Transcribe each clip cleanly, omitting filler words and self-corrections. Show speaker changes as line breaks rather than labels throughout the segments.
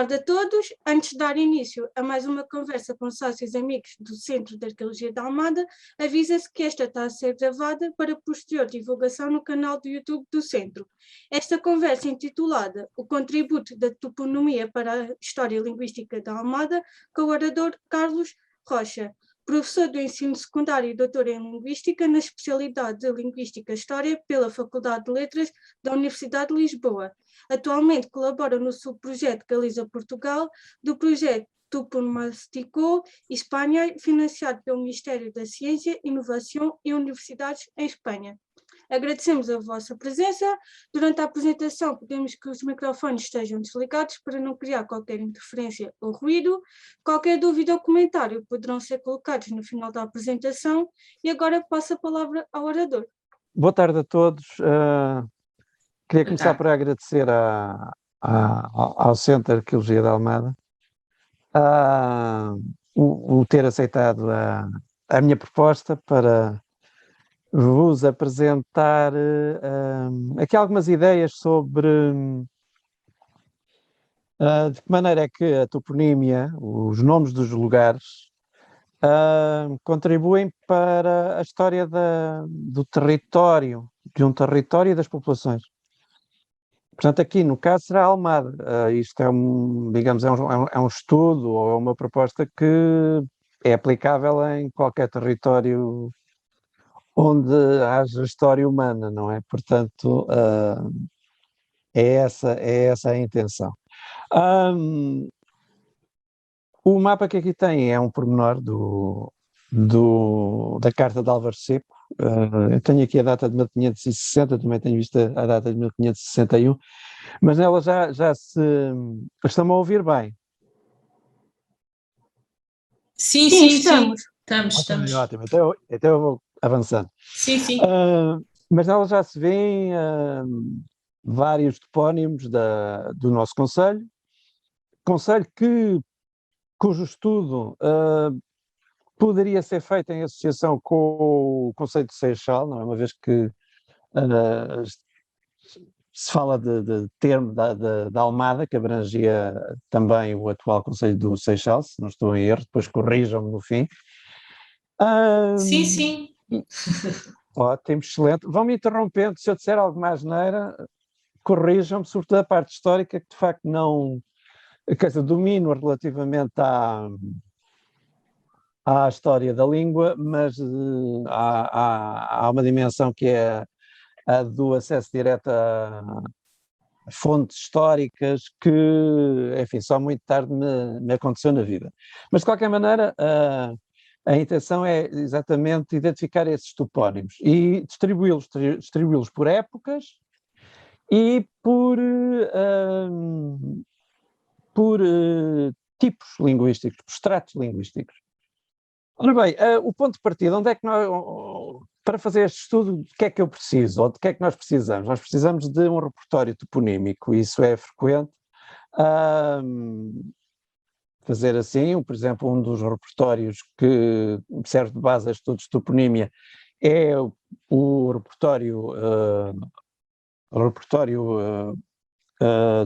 tarde a todos. Antes de dar início a mais uma conversa com sócios e amigos do Centro de Arqueologia de Almada, avisa-se que esta está a ser gravada para posterior divulgação no canal do YouTube do Centro. Esta conversa intitulada O Contributo da Toponomia para a História Linguística da Almada, com o orador Carlos Rocha, professor do ensino secundário e doutor em Linguística na especialidade de Linguística e História pela Faculdade de Letras da Universidade de Lisboa. Atualmente colabora no subprojeto Galiza Portugal, do projeto Toponomástico Espanha, financiado pelo Ministério da Ciência, Inovação e Universidades em Espanha. Agradecemos a vossa presença. Durante a apresentação, pedimos que os microfones estejam desligados para não criar qualquer interferência ou ruído. Qualquer dúvida ou comentário poderão ser colocados no final da apresentação. E agora passo a palavra ao orador.
Boa tarde a todos. Queria começar por agradecer ao Centro de Arqueologia de Almada o ter aceitado a minha proposta para vos apresentar aqui algumas ideias sobre de que maneira é que a toponímia, os nomes dos lugares, contribuem para a história do território, de um território e das populações. Portanto, aqui no caso será Almada. Isto é digamos, é um estudo ou é uma proposta que é aplicável em qualquer território onde haja história humana, não é? Portanto, é essa a intenção. O mapa que aqui tem é um pormenor da Carta de Álvares Seco. Eu tenho aqui a data de 1560, também tenho visto a data de 1561, mas nela já se... Estão-me a ouvir bem?
Sim, estamos.
Ótimo, então eu vou avançando.
Sim.
Mas nela já se vêem vários topónimos do nosso concelho cujo estudo poderia ser feito em associação com o conceito de Seixal, não é? Uma vez que se fala de termo da Almada, que abrangia também o atual conceito do Seixal, se não estou em erro, depois corrijam-me no fim.
Sim.
Ótimo, excelente. Vão-me interrompendo, se eu disser alguma asneira, corrijam-me, sobretudo a parte histórica, que de facto não... Quer dizer, domino relativamente à história da língua, mas há uma dimensão que é a do acesso direto a fontes históricas que, enfim, só muito tarde me aconteceu na vida. Mas, de qualquer maneira, a intenção é exatamente identificar esses topónimos e distribuí-los por épocas e por tipos linguísticos, por estratos linguísticos. Ora bem, o ponto de partida, onde é que para fazer este estudo, de que é que eu preciso, ou de que é que nós precisamos? Nós precisamos de um repertório toponímico, isso é frequente. Fazer assim, por exemplo, um dos repertórios que serve de base a estudos de toponímia é o repertório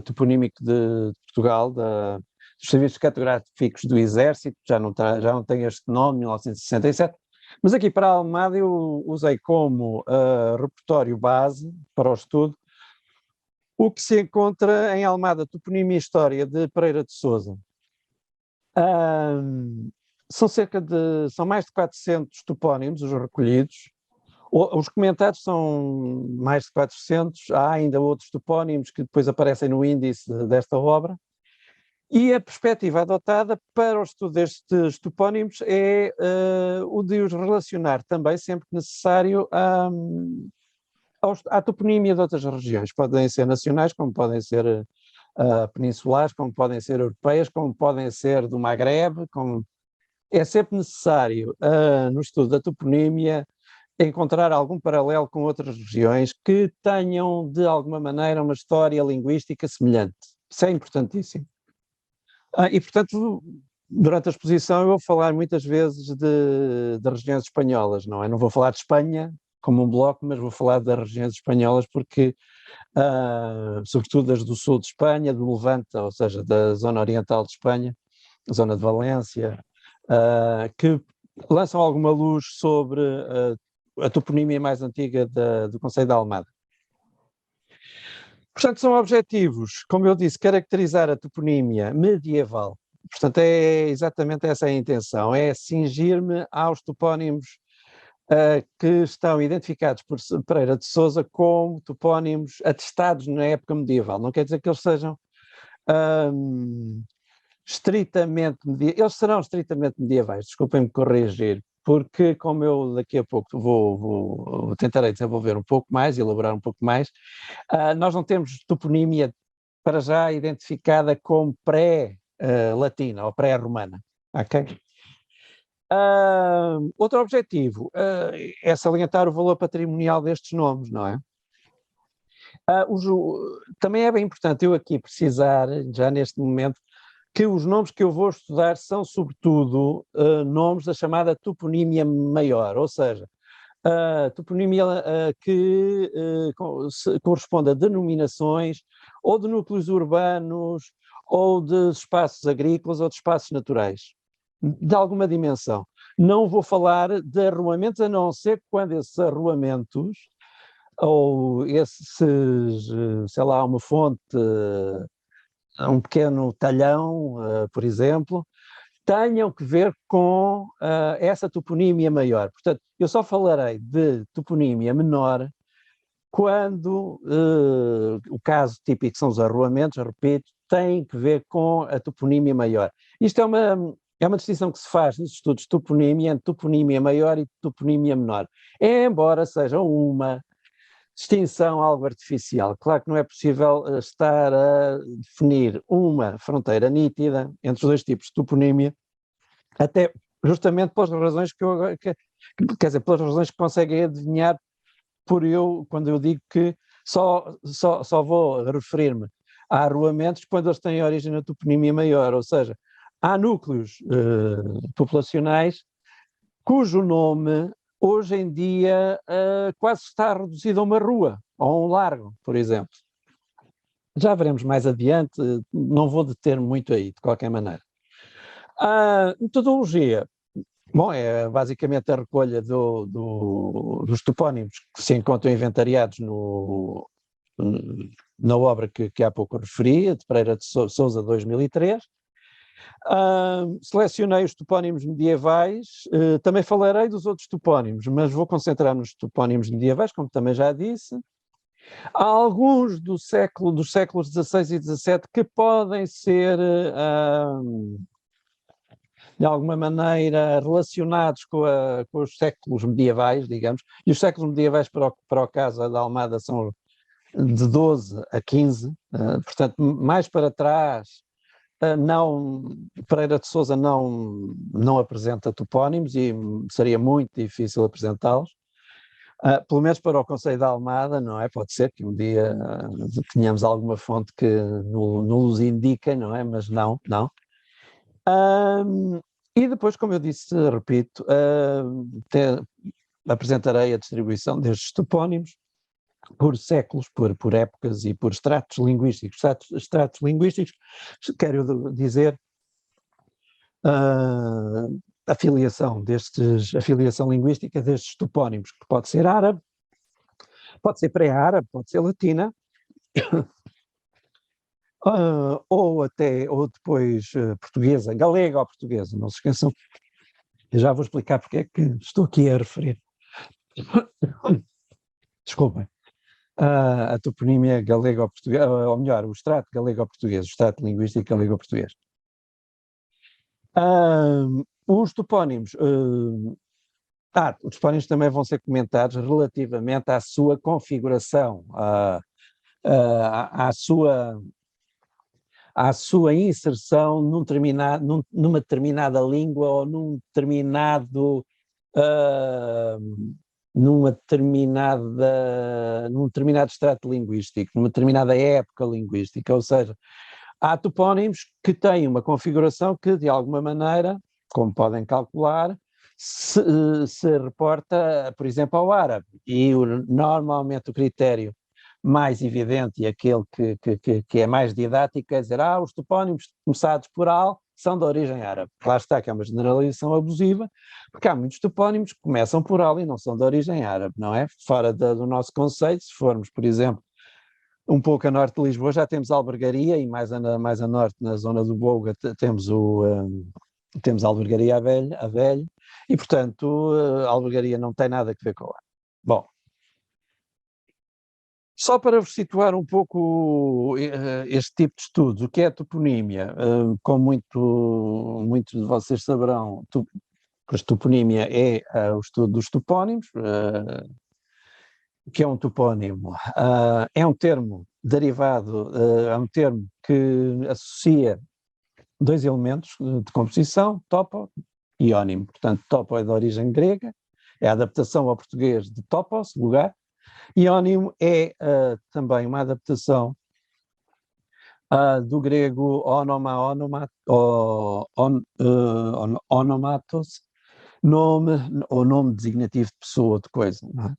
toponímico de Portugal, dos Serviços Cartográficos do Exército, já não tem este nome, 1967, mas aqui para a Almada eu usei como repertório base para o estudo o que se encontra em Almada, Toponímia e História, de Pereira de Sousa. São mais de 400 topónimos os recolhidos. Os comentados são mais de 400, há ainda outros topónimos que depois aparecem no índice desta obra, e a perspectiva adotada para o estudo destes topónimos é o de os relacionar também, sempre que necessário, à toponímia de outras regiões. Podem ser nacionais, como podem ser peninsulares, como podem ser europeias, como podem ser do Magrebe. É sempre necessário, no estudo da toponímia, encontrar algum paralelo com outras regiões que tenham, de alguma maneira, uma história linguística semelhante. Isso é importantíssimo. E, portanto, durante a exposição eu vou falar muitas vezes de regiões espanholas, não é? Não vou falar de Espanha, como um bloco, mas vou falar das regiões espanholas porque, sobretudo das do sul de Espanha, do Levante, ou seja, da zona oriental de Espanha, zona de Valência, que lançam alguma luz sobre a toponímia mais antiga do concelho de Almada. Portanto, são objetivos, como eu disse, caracterizar a toponímia medieval. Portanto, é exatamente essa a intenção, é cingir-me aos topónimos que estão identificados por Pereira de Sousa como topónimos atestados na época medieval. Não quer dizer que eles sejam estritamente medievais, eles serão estritamente medievais, desculpem-me corrigir, porque como eu daqui a pouco tentarei desenvolver um pouco mais, elaborar um pouco mais, nós não temos toponímia para já identificada como pré-latina ou pré-romana, ok? Outro objetivo é salientar o valor patrimonial destes nomes, não é? Também é bem importante eu aqui precisar, já neste momento, que os nomes que eu vou estudar são, sobretudo, nomes da chamada toponímia maior, ou seja, toponímia que corresponde a denominações ou de núcleos urbanos ou de espaços agrícolas ou de espaços naturais, de alguma dimensão. Não vou falar de arruamentos, a não ser quando esses arruamentos ou esses, sei lá, uma fonte, um pequeno talhão, por exemplo, tenham que ver com essa toponímia maior. Portanto, eu só falarei de toponímia menor quando o caso típico são os arruamentos, repito, tem que ver com a toponímia maior. Isto é uma distinção que se faz nos estudos de toponímia entre toponímia maior e toponímia menor, embora seja uma distinção algo artificial. Claro que não é possível estar a definir uma fronteira nítida entre os dois tipos de toponímia, até justamente pelas razões quer dizer, pelas razões que conseguem adivinhar quando eu digo que só vou referir-me a arruamentos quando eles têm origem na toponímia maior, ou seja, há núcleos populacionais cujo nome hoje em dia quase está reduzido a uma rua ou a um largo, por exemplo. Já veremos mais adiante, não vou deter muito aí, de qualquer maneira. A metodologia, bom, é basicamente a recolha dos topónimos que se encontram inventariados na obra que há pouco referi, de Pereira de Sousa, 2003. Selecionei os topónimos medievais, também falarei dos outros topónimos, mas vou concentrar nos topónimos medievais, como também já disse. Há alguns dos séculos XVI e XVII que podem ser, de alguma maneira, relacionados com os séculos medievais, digamos, e os séculos medievais para o caso da Almada são de 12 a 15, portanto, mais para trás, Pereira de Sousa não apresenta topónimos e seria muito difícil apresentá-los, pelo menos para o concelho da Almada, não é? Pode ser que um dia tenhamos alguma fonte que nos indique, não é? Mas não. E depois, como eu disse, repito, apresentarei a distribuição destes topónimos por séculos, por épocas e por estratos linguísticos. Estratos linguísticos, quero dizer, a filiação linguística destes topónimos, que pode ser árabe, pode ser pré-árabe, pode ser latina, ou depois portuguesa, galega ou portuguesa, não se esqueçam. Eu já vou explicar porque é que estou aqui a referir. Desculpem. A toponímia galego-portuguesa, ou melhor, o extrato galego-português, o extrato linguístico galego-português. Os topónimos, os topónimos também vão ser comentados relativamente à sua configuração, à sua inserção numa determinada língua ou num determinado extrato linguístico, numa determinada época linguística, ou seja, há topónimos que têm uma configuração que, de alguma maneira, como podem calcular, se reporta, por exemplo, ao árabe. E normalmente o critério mais evidente e aquele que é mais didático é dizer, os topónimos começados por al são de origem árabe. Lá está, que é uma generalização abusiva, porque há muitos topónimos que começam por al e não são de origem árabe, não é? Fora do nosso conceito, se formos, por exemplo, um pouco a norte de Lisboa, já temos Albergaria, e mais a norte, na zona do Bouga, temos a Albergaria a Velha, e portanto a Albergaria não tem nada a ver com a. Bom, só para vos situar um pouco este tipo de estudos, o que é a toponímia? Como muitos de vocês saberão, a toponímia é o estudo dos topónimos. O que é um topónimo? É um termo derivado, é um termo que associa dois elementos de composição, topo e ónimo. Portanto, topo é de origem grega, é a adaptação ao português de topos, lugar, e ónimo é também uma adaptação do grego onomatos, nome ou nome designativo de pessoa ou de coisa. Não é?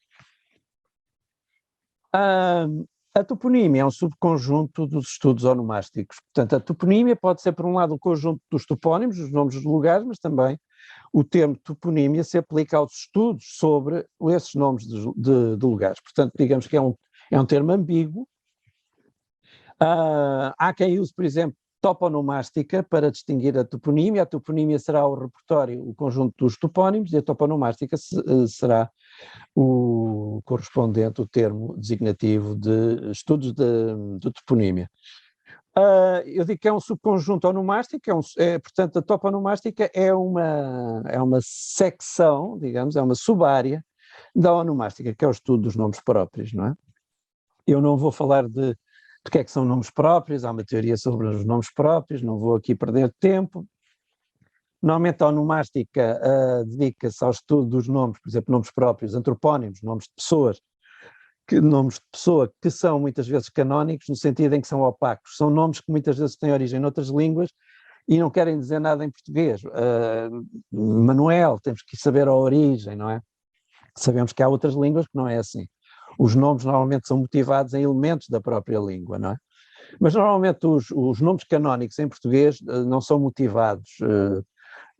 A toponímia é um subconjunto dos estudos onomásticos. Portanto, a toponímia pode ser, por um lado, o conjunto dos topónimos, os nomes dos lugares, mas também o termo toponímia se aplica aos estudos sobre esses nomes de lugares. Portanto, digamos que é um termo ambíguo. Há quem use, por exemplo, toponomástica para distinguir a toponímia. A toponímia será o repertório, o conjunto dos topónimos, e a toponomástica será o correspondente, o termo designativo de estudos de toponímia. Eu digo que é um subconjunto onomástico, portanto, a toponomástica é uma secção, digamos, é uma subárea da onomástica, que é o estudo dos nomes próprios, não é? Eu não vou falar de que é que são nomes próprios, há uma teoria sobre os nomes próprios, não vou aqui perder tempo. Normalmente a onomástica dedica-se ao estudo dos nomes, por exemplo, nomes próprios, antropónimos, nomes de pessoas, que são muitas vezes canónicos, no sentido em que são opacos. São nomes que muitas vezes têm origem noutras línguas e não querem dizer nada em português. Manuel, temos que saber a origem, não é? Sabemos que há outras línguas que não é assim. Os nomes normalmente são motivados em elementos da própria língua, não é? Mas normalmente os nomes canónicos em português não são motivados,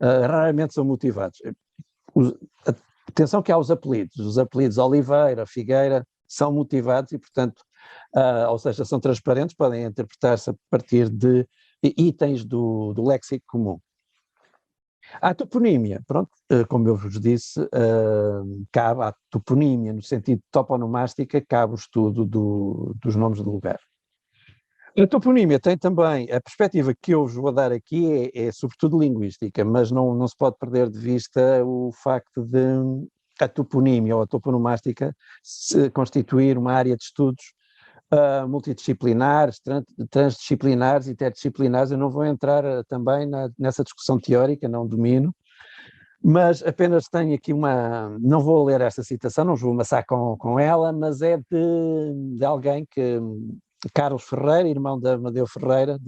raramente são motivados. Atenção que há os apelidos Oliveira, Figueira, são motivados e, portanto, ou seja, são transparentes, podem interpretar-se a partir de itens do léxico comum. A toponímia, pronto, como eu vos disse, cabe à toponímia, no sentido de toponomástica, cabe o estudo dos nomes de lugar. A toponímia tem também, a perspectiva que eu vos vou dar aqui é sobretudo linguística, mas não se pode perder de vista o facto de a toponímia ou a toponomástica se constituir uma área de estudos multidisciplinares, transdisciplinares e interdisciplinares. Eu não vou entrar também nessa discussão teórica, não domino, mas apenas tenho aqui não vou ler esta citação, não vos vou amassar com ela, mas é de alguém que, Carlos Ferreira, irmão da Amadeu Ferreira,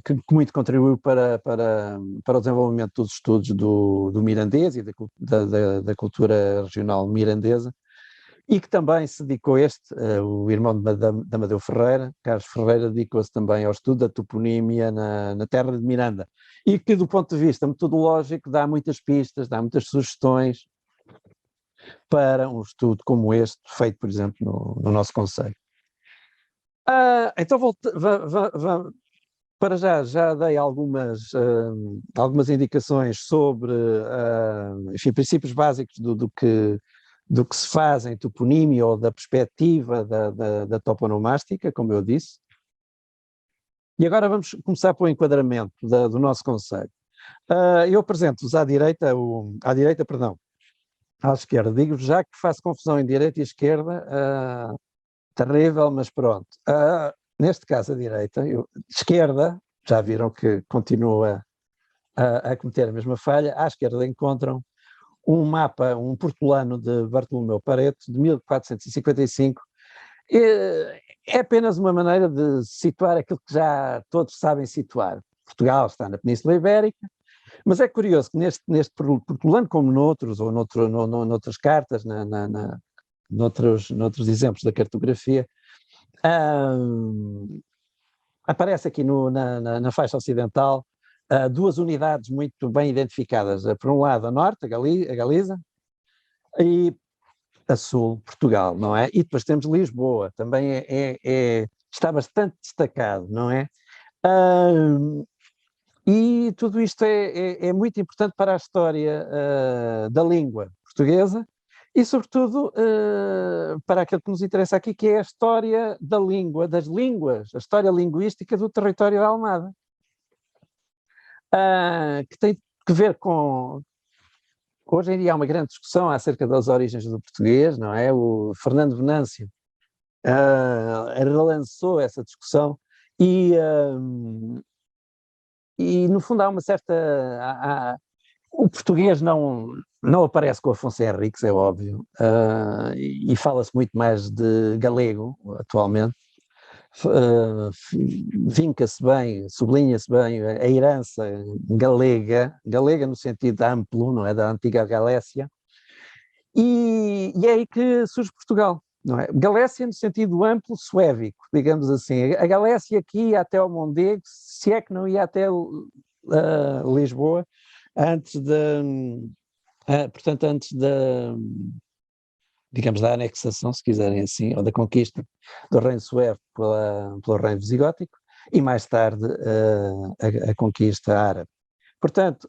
que muito contribuiu para o desenvolvimento dos estudos do mirandês e da cultura regional mirandesa, e que também se dedicou o irmão da Amadeu Ferreira, Carlos Ferreira, dedicou-se também ao estudo da toponímia na terra de Miranda, e que do ponto de vista metodológico dá muitas pistas, dá muitas sugestões para um estudo como este, feito, por exemplo, no nosso concelho. Então, para já dei algumas indicações sobre, enfim, princípios básicos do que se faz em toponímia ou da perspectiva da toponomástica, como eu disse. E agora vamos começar pelo enquadramento do nosso conceito. Eu apresento-vos à direita, à esquerda. Digo-vos já que faço confusão em direita e esquerda, terrível, mas pronto. Neste caso, a direita, esquerda, já viram que continua a cometer a mesma falha. À esquerda encontram um mapa, um portolano de Bartolomeu Pareto, de 1455. É apenas uma maneira de situar aquilo que já todos sabem situar. Portugal está na Península Ibérica, Mas é curioso que plano como noutros, ou noutras cartas, noutros exemplos da cartografia, aparece aqui na faixa ocidental duas unidades muito bem identificadas. Por um lado, a norte, a Galiza, e a sul, Portugal, não é? E depois temos Lisboa, também está bastante destacado, não é? E tudo isto é muito importante para a história da língua portuguesa e, sobretudo, para aquilo que nos interessa aqui, que é a história da língua, das línguas, a história linguística do território da Almada, que tem que ver com... Hoje em dia há uma grande discussão acerca das origens do português, não é? O Fernando Venâncio relançou essa discussão e no fundo há uma certa... o português não aparece com Afonso Henriques, é óbvio, e fala-se muito mais de galego atualmente. Vinca-se bem, sublinha-se bem a herança galega no sentido amplo, não é? Da antiga Galécia, e é aí que surge Portugal. Não é? Galécia no sentido amplo suévico, digamos assim. A Galécia aqui ia até ao Mondego, se é que não ia até Lisboa, portanto, antes digamos, da anexação, se quiserem assim, ou da conquista do reino suevo pelo reino visigótico, e mais tarde a conquista árabe. Portanto,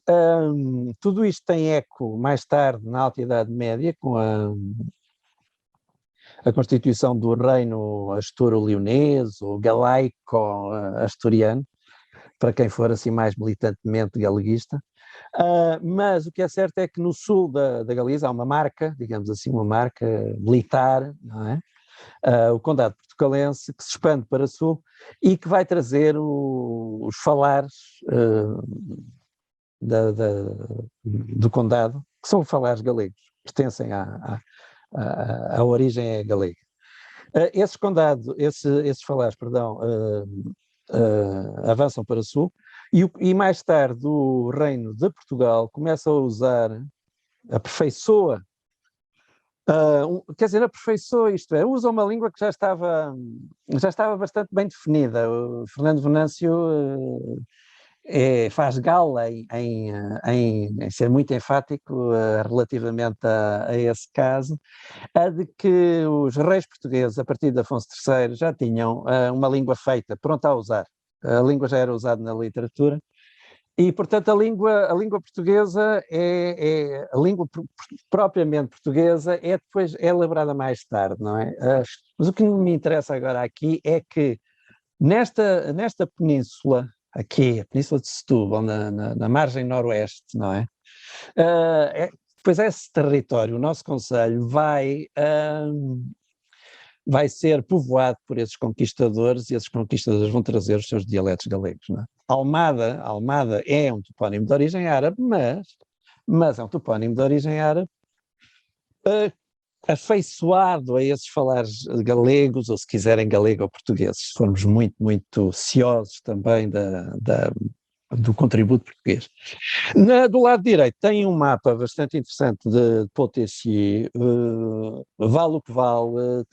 tudo isto tem eco mais tarde na Alta Idade Média, com a constituição do reino asturo-leonês, ou galaico-asturiano, para quem for assim mais militantemente galeguista. Mas o que é certo é que no sul da Galiza há uma marca, digamos assim, uma marca militar, não é? O Condado Portucalense, que se expande para sul e que vai trazer os falares do Condado, que são falares galegos, pertencem à origem galega. Esses falares, avançam para sul e mais tarde o reino de Portugal começa a usar, aperfeiçoa, isto é, usa uma língua que já estava bastante bem definida. O Fernando Venâncio faz gala em ser muito enfático relativamente a esse caso, de que os reis portugueses, a partir de Afonso III, já tinham uma língua feita, pronta a usar. A língua já era usada na literatura e, portanto, a língua portuguesa a língua propriamente portuguesa depois elaborada mais tarde, não é? Mas o que me interessa agora aqui é que nesta península, aqui, a Península de Setúbal, na margem noroeste, não é? Depois esse território, o nosso concelho, vai ser povoado por esses conquistadores e esses conquistadores vão trazer os seus dialetos galegos. Não é? Almada é um topónimo de origem árabe, mas é um topónimo de origem árabe afeiçoado a esses falares galegos, ou se quiserem galego ou portugueses, se formos muito, muito ciosos também do contributo português. Do lado direito tem um mapa bastante interessante de Potentier, vale o que vale,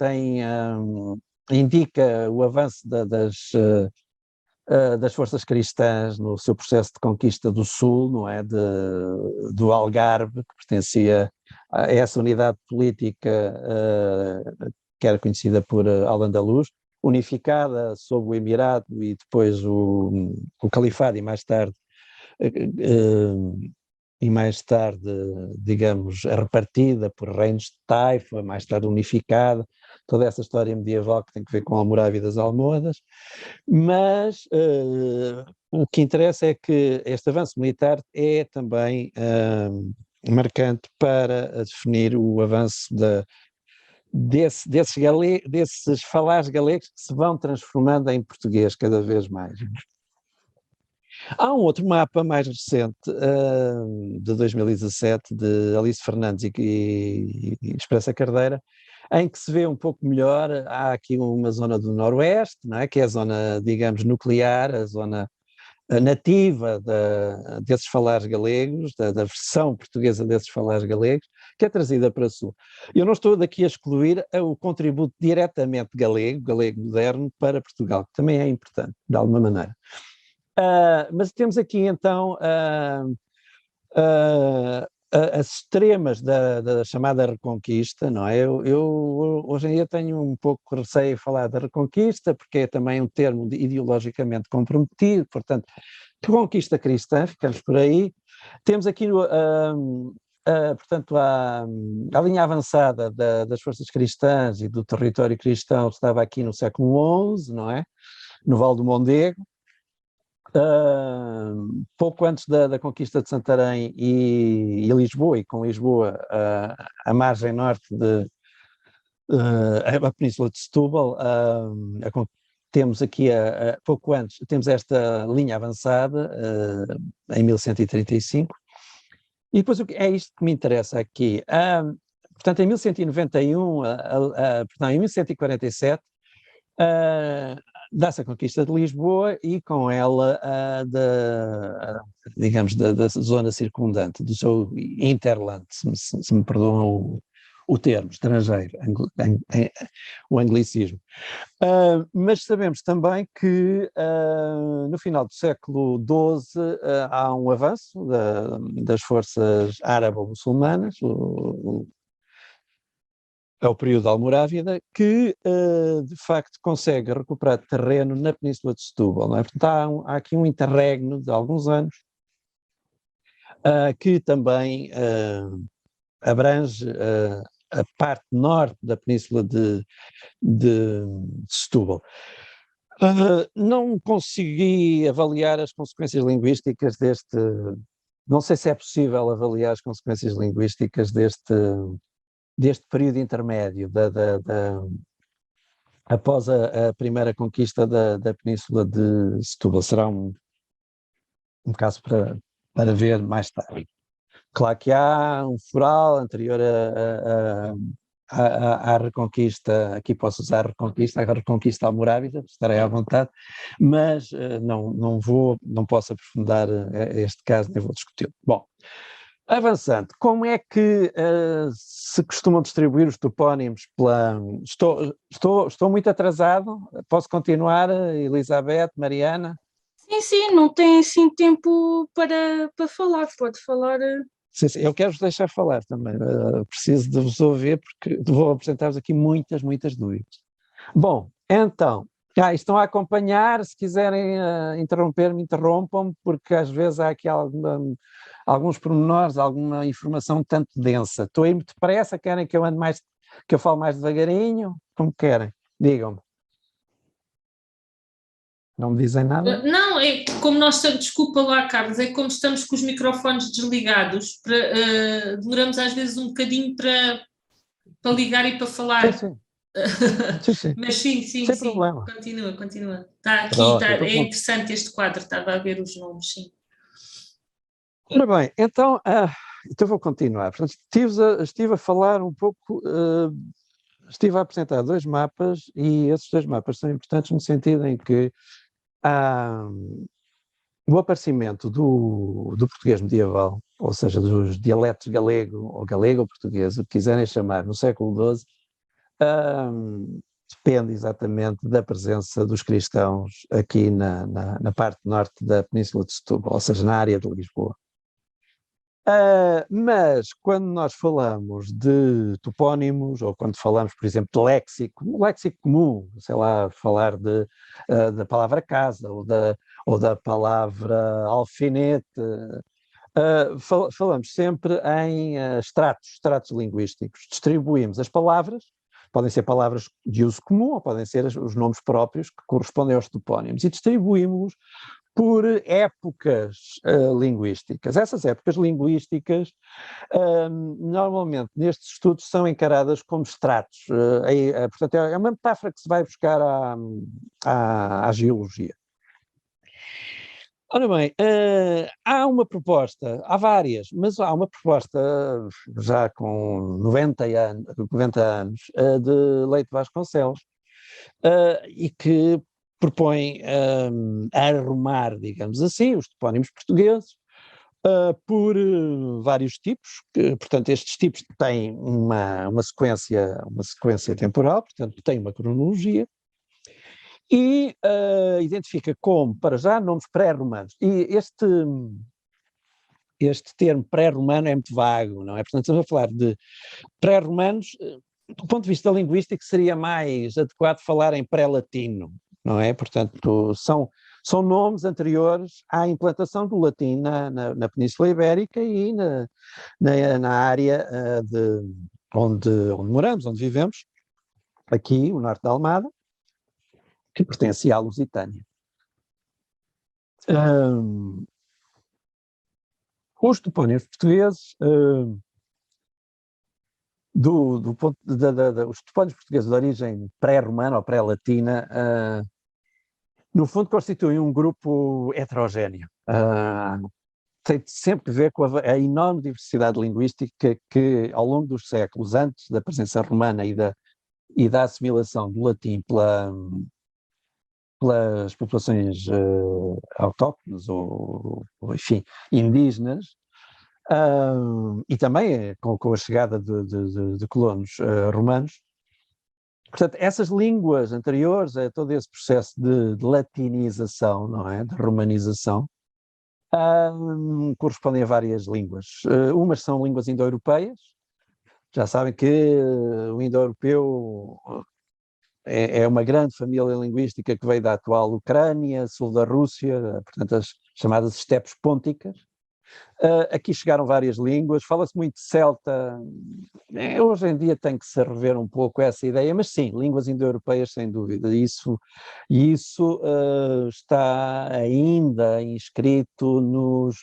indica o avanço das forças cristãs no seu processo de conquista do sul, não é, do Algarve, que pertencia a essa unidade política que era conhecida por Al-Andalus, unificada sob o Emirado e depois o Califado e mais tarde, digamos, repartida por reinos de taifa, mais tarde unificada, toda essa história medieval que tem que ver com Almorávia das Almohadas, mas o que interessa é que este avanço militar é também marcante para definir o avanço desses falares galegos que se vão transformando em português cada vez mais. Há um outro mapa mais recente, de 2017, de Alice Fernandes e Expressa Cardeira, em que se vê um pouco melhor. Há aqui uma zona do Noroeste, não é? Que é a zona, digamos, nuclear, a zona nativa desses falares galegos, da versão portuguesa desses falares galegos, que é trazida para Sul. Eu não estou daqui a excluir o contributo diretamente galego moderno para Portugal, que também é importante, de alguma maneira. Mas temos aqui então as extremas da chamada Reconquista, não é? Eu hoje em dia tenho um pouco receio de falar da Reconquista, porque é também um termo ideologicamente comprometido, portanto, Reconquista cristã, ficamos por aí. Temos aqui, portanto, a linha avançada das forças cristãs e do território cristão estava aqui no século XI, não é? No Vale do Mondego. Pouco antes da conquista de Santarém e Lisboa, e com Lisboa a margem norte a Península de Setúbal, temos aqui, pouco antes, temos esta linha avançada em 1135, e depois é isto que me interessa aqui. Portanto, em 1191, perdão, em 1147, dá-se a conquista de Lisboa e com ela digamos, da zona circundante, do seu hinterland, se me perdoam o termo estrangeiro, o anglicismo. Mas sabemos também que no final do século XII há um avanço das forças árabo-muçulmanas, é o período almorávida, que de facto consegue recuperar terreno na Península de Setúbal, não é? Portanto, há aqui um interregno de alguns anos que também abrange a parte norte da Península de Setúbal. Não consegui avaliar as consequências linguísticas não sei se é possível avaliar as consequências linguísticas deste período intermédio, após a primeira conquista da Península de Setúbal. Será um caso para ver mais tarde. Claro que há um foral anterior à Reconquista, aqui posso usar a Reconquista almorávida, estarei à vontade, mas não posso aprofundar este caso, nem vou discuti-lo. Bom, avançando, como é que se costumam distribuir os topónimos Estou muito atrasado? Posso continuar, Elizabeth, Mariana?
Sim, não tem assim tempo para falar, pode falar.
Sim, eu quero-vos deixar falar também, preciso de vos ouvir porque vou apresentar-vos aqui muitas dúvidas. Bom, então, estão a acompanhar, se quiserem interromper-me, interrompam-me, porque às vezes há aqui alguns pormenores, alguma informação tanto densa. Estou a ir muito depressa, querem que eu fale mais devagarinho? Como querem? Digam-me. Não me dizem nada?
Não, é como nós estamos, desculpa lá, Carlos, é como estamos com os microfones desligados, demoramos às vezes um bocadinho para ligar e para falar.
Sim.
Mas sim.
Sem problema.
Continua. Está aqui,
Pronto,
é interessante este quadro, estava a ver os nomes, sim.
Ora bem, então vou continuar. Portanto, estive a falar um pouco, estive a apresentar dois mapas, e esses dois mapas são importantes no sentido em que o aparecimento do português medieval, ou seja, dos dialetos galego ou galego-português, o que quiserem chamar, no século XII, depende exatamente da presença dos cristãos aqui na parte norte da Península de Setúbal, ou seja, na área de Lisboa. Mas quando nós falamos de topónimos, ou quando falamos, por exemplo, de léxico comum, sei lá, falar da palavra casa, ou da palavra alfinete, falamos sempre em estratos linguísticos. Distribuímos as palavras, podem ser palavras de uso comum, ou podem ser os nomes próprios que correspondem aos topónimos, e distribuímos-los por épocas linguísticas. Essas épocas linguísticas, normalmente, nestes estudos, são encaradas como estratos. Portanto, é uma metáfora que se vai buscar à geologia. Ora bem, há várias, mas há uma proposta, já com 90 anos, de Leite Vasconcelos, e que propõe arrumar, digamos assim, os topónimos portugueses por vários tipos, portanto estes tipos têm uma sequência temporal, portanto têm uma cronologia, e identifica como, para já, nomes pré-romanos. E este termo pré-romano é muito vago, não é? Portanto, estamos a falar de pré-romanos, do ponto de vista linguístico seria mais adequado falar em pré-latino, não é? Portanto, são nomes anteriores à implantação do latim na Península Ibérica e na área onde moramos, onde vivemos, aqui, o norte da Almada, que pertencia à Lusitânia. Os topónimos portugueses, os topónimos portugueses de origem pré-romana ou pré-latina, no fundo constituem um grupo heterogéneo. Tem sempre que ver com a enorme diversidade linguística que, ao longo dos séculos, antes da presença romana e da assimilação do latim pelas populações autóctones ou, enfim, indígenas, e também com a chegada de colonos romanos. Portanto, essas línguas anteriores a todo esse processo de latinização, não é? De romanização, correspondem a várias línguas. Umas são línguas indo-europeias. Já sabem que o indo-europeu é uma grande família linguística que veio da atual Ucrânia, sul da Rússia, portanto as chamadas estepes pônticas. Aqui chegaram várias línguas, fala-se muito de celta, hoje em dia tem que se rever um pouco essa ideia, mas sim, línguas indo-europeias sem dúvida, isso está ainda inscrito nos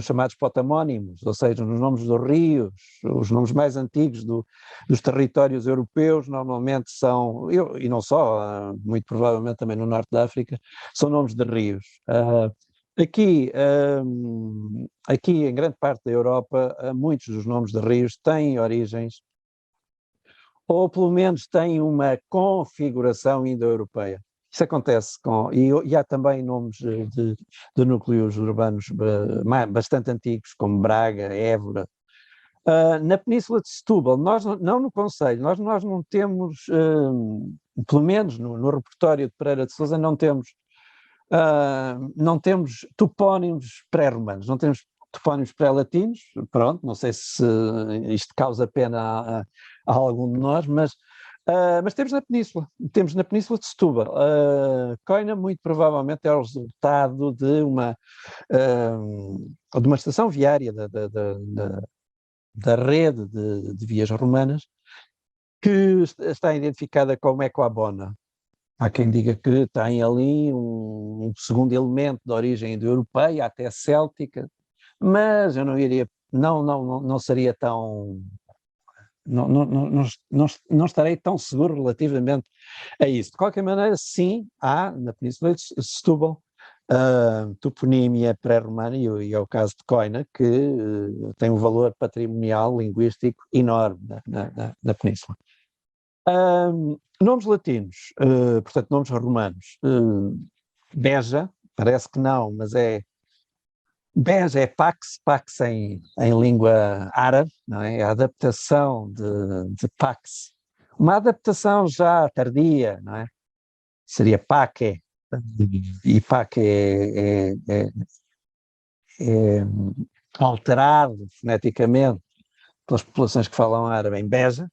chamados potamónimos, ou seja, nos nomes dos rios, os nomes mais antigos dos territórios europeus normalmente são, e não só, muito provavelmente também no norte da África, são nomes de rios. Aqui em grande parte da Europa, muitos dos nomes de rios têm origens, ou pelo menos têm uma configuração indo-europeia. Isso acontece e há também nomes de núcleos urbanos bastante antigos, como Braga, Évora. Na Península de Setúbal, nós não no Conselho, nós não temos, pelo menos no repertório de Pereira de Sousa, não temos topónimos pré-romanos, não temos topónimos pré-latinos, pronto, não sei se isto causa pena a algum de nós, mas temos na Península de Setúbal. Coina, muito provavelmente, é o resultado de uma estação viária da rede de vias romanas, que está identificada como Ecoabona. Há quem diga que tem ali um segundo elemento de origem indo-europeia, até céltica, mas eu não seria tão... Não estarei tão seguro relativamente a isso. De qualquer maneira, sim, há na Península de Setúbal toponímia pré-romana, e é o caso de Coina, que tem um valor patrimonial linguístico enorme na Península. Nomes latinos, portanto nomes romanos. Beja, parece que não, mas Beja é Pax em língua árabe, não é? A adaptação de Pax. Uma adaptação já tardia, não é? Seria Paque, e Paque é alterado foneticamente pelas populações que falam árabe em Beja,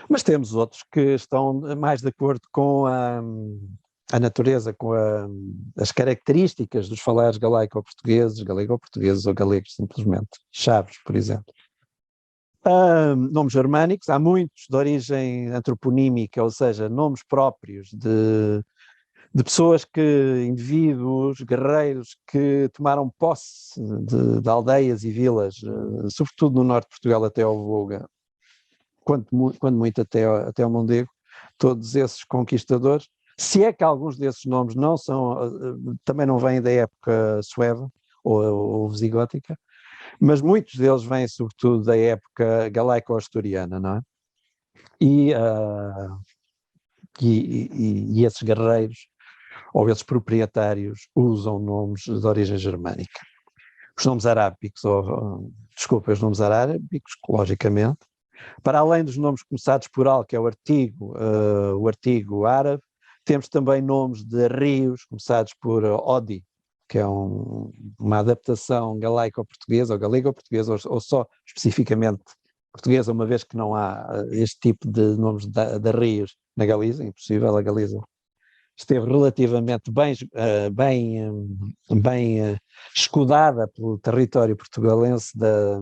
mas temos outros que estão mais de acordo com a natureza, com as características dos falares galaico-portugueses ou galegos simplesmente, Chaves, por exemplo. Nomes germânicos, há muitos de origem antroponímica, ou seja, nomes próprios de pessoas indivíduos, guerreiros que tomaram posse de aldeias e vilas, sobretudo no norte de Portugal até ao Volga, quando muito até ao Mondego, todos esses conquistadores, se é que alguns desses nomes também não vêm da época sueva ou visigótica, mas muitos deles vêm sobretudo da época galaico-asturiana, não é? E esses guerreiros ou esses proprietários usam nomes de origem germânica. Os nomes arábicos, os nomes arábicos, logicamente, para além dos nomes começados por al, que é o artigo árabe, temos também nomes de rios começados por odi, que é uma adaptação galaico-portuguesa, ou galego-portuguesa, ou só especificamente portuguesa, uma vez que não há este tipo de nomes de rios na Galiza, impossível, a Galiza esteve relativamente bem escudada pelo território portugalense da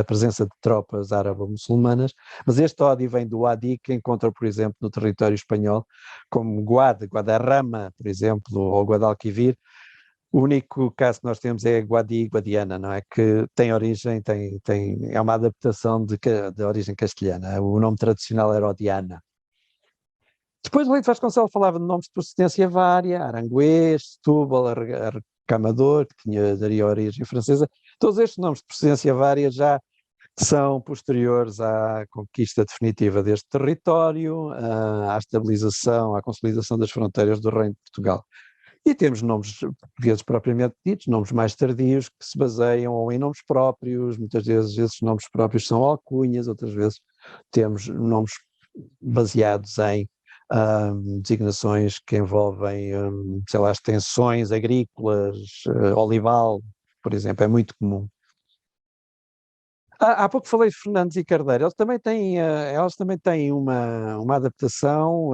presença de tropas árabo-muçulmanas, mas este ódio vem do Adi, que encontra, por exemplo, no território espanhol, como Guadarrama, por exemplo, ou Guadalquivir. O único caso que nós temos é Guadiana, não é? Que tem origem, é uma adaptação de origem castelhana. O nome tradicional era Odiana. Depois o Leite Vasconcelos falava de nomes de procedência vária, Aranguês, Setúbal, Arcamador, que daria origem francesa. Todos estes nomes de procedência vária já são posteriores à conquista definitiva deste território, à estabilização, à consolidação das fronteiras do Reino de Portugal. E temos nomes portugueses propriamente ditos, nomes mais tardios, que se baseiam em nomes próprios, muitas vezes esses nomes próprios são alcunhas, outras vezes temos nomes baseados em designações que envolvem, sei lá, extensões agrícolas, olival, por exemplo, é muito comum. Há pouco falei de Fernandes e Cardeiro, elas também têm uma adaptação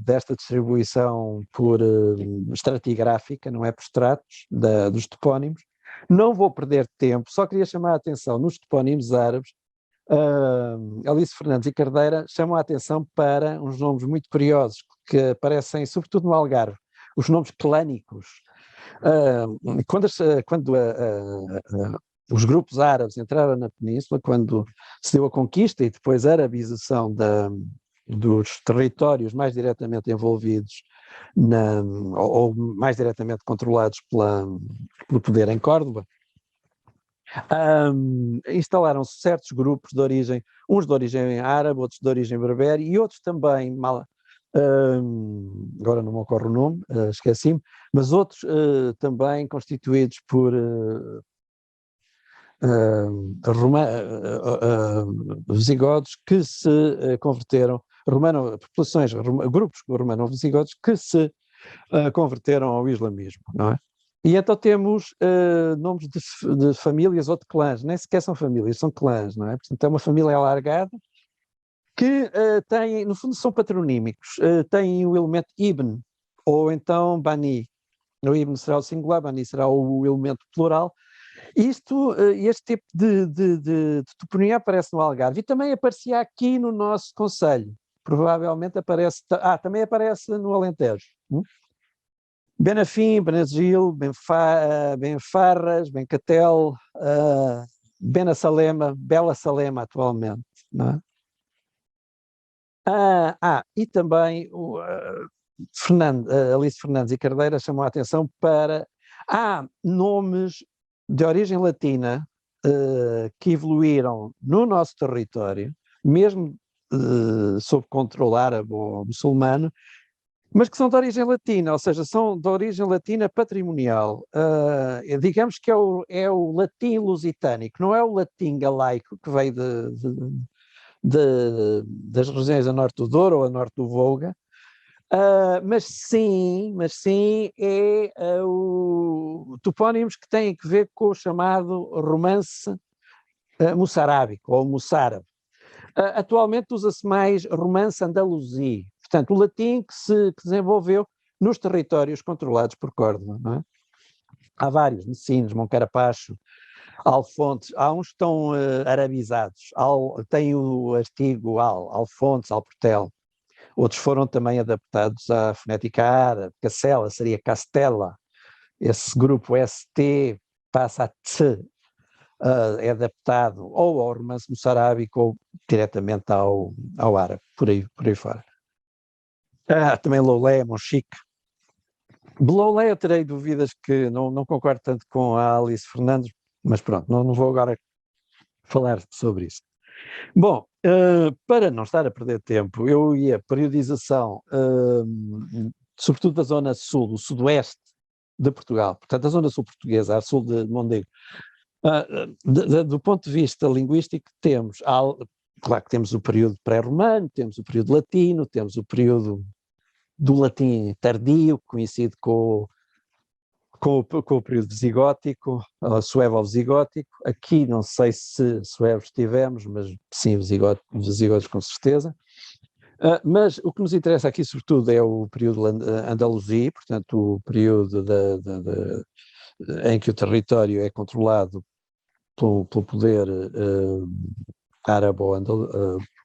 desta distribuição por estratigráfica, não é por estratos, dos topónimos. Não vou perder tempo, só queria chamar a atenção nos topónimos árabes. Alice Fernandes e Cardeira chamam a atenção para uns nomes muito curiosos que aparecem sobretudo no Algarve, os nomes clânicos. Quando os grupos árabes entraram na península, quando se deu a conquista e depois a arabização dos territórios mais diretamente envolvidos ou mais diretamente controlados pelo poder em Córdoba, instalaram-se certos grupos de origem, uns de origem árabe, outros de origem berbere e outros também, agora não me ocorre o nome, esqueci-me, mas outros também constituídos por visigodos que se converteram, populações, grupos romano-visigodos que se converteram ao islamismo, não é? E então temos nomes de famílias ou de clãs, nem sequer são famílias, são clãs, não é? Portanto, é uma família alargada que tem, no fundo são patronímicos, têm o elemento ibn, ou então bani. O ibn será o singular, bani será o elemento plural. Este tipo de toponímia aparece no Algarve e também aparecia aqui no nosso concelho. Provavelmente aparece, também aparece no Alentejo. Benafim, Benazil, Benfarras, Bencatel, Benassalema, Bela Salema atualmente, não é? E também Alice Fernandes e Cardeira chamou a atenção para nomes de origem latina que evoluíram no nosso território, mesmo sob controle árabe ou muçulmano, mas que são de origem latina, ou seja, são de origem latina patrimonial. Digamos que é o latim lusitânico, não é o latim galaico que veio das regiões a norte do Douro ou a norte do Volga, mas sim é topónimos que têm que ver com o chamado romance moçarábico ou moçárabe. Atualmente usa-se mais romance andaluzi, portanto o latim que se desenvolveu nos territórios controlados por Córdoba, não é? Há vários, Messinos, Moncarapacho, Alfontes, há uns que estão arabizados, tem o artigo Alfontes, Alportel. Outros foram também adaptados à fonética árabe, Cacela seria Castela, esse grupo ST passa a T, é adaptado ou ao romance moçarábico ou diretamente ao árabe, por aí fora. Também Loulé, Monchique. Loulé eu terei dúvidas que não concordo tanto com a Alice Fernandes, mas pronto, não vou agora falar sobre isso. Bom, para não estar a perder tempo, eu ia periodização, sobretudo da zona sul, do sudoeste de Portugal, portanto a zona sul portuguesa, a sul de Mondego. Do ponto de vista linguístico temos, claro que temos o período pré-romano, temos o período latino, temos o período do latim tardio, que coincide com o período visigótico, suevo-visigótico. Aqui não sei se suevos tivemos, mas sim, visigóticos com certeza. Mas o que nos interessa aqui, sobretudo, é o período andaluzi, portanto, o período em que o território é controlado pelo poder árabe ou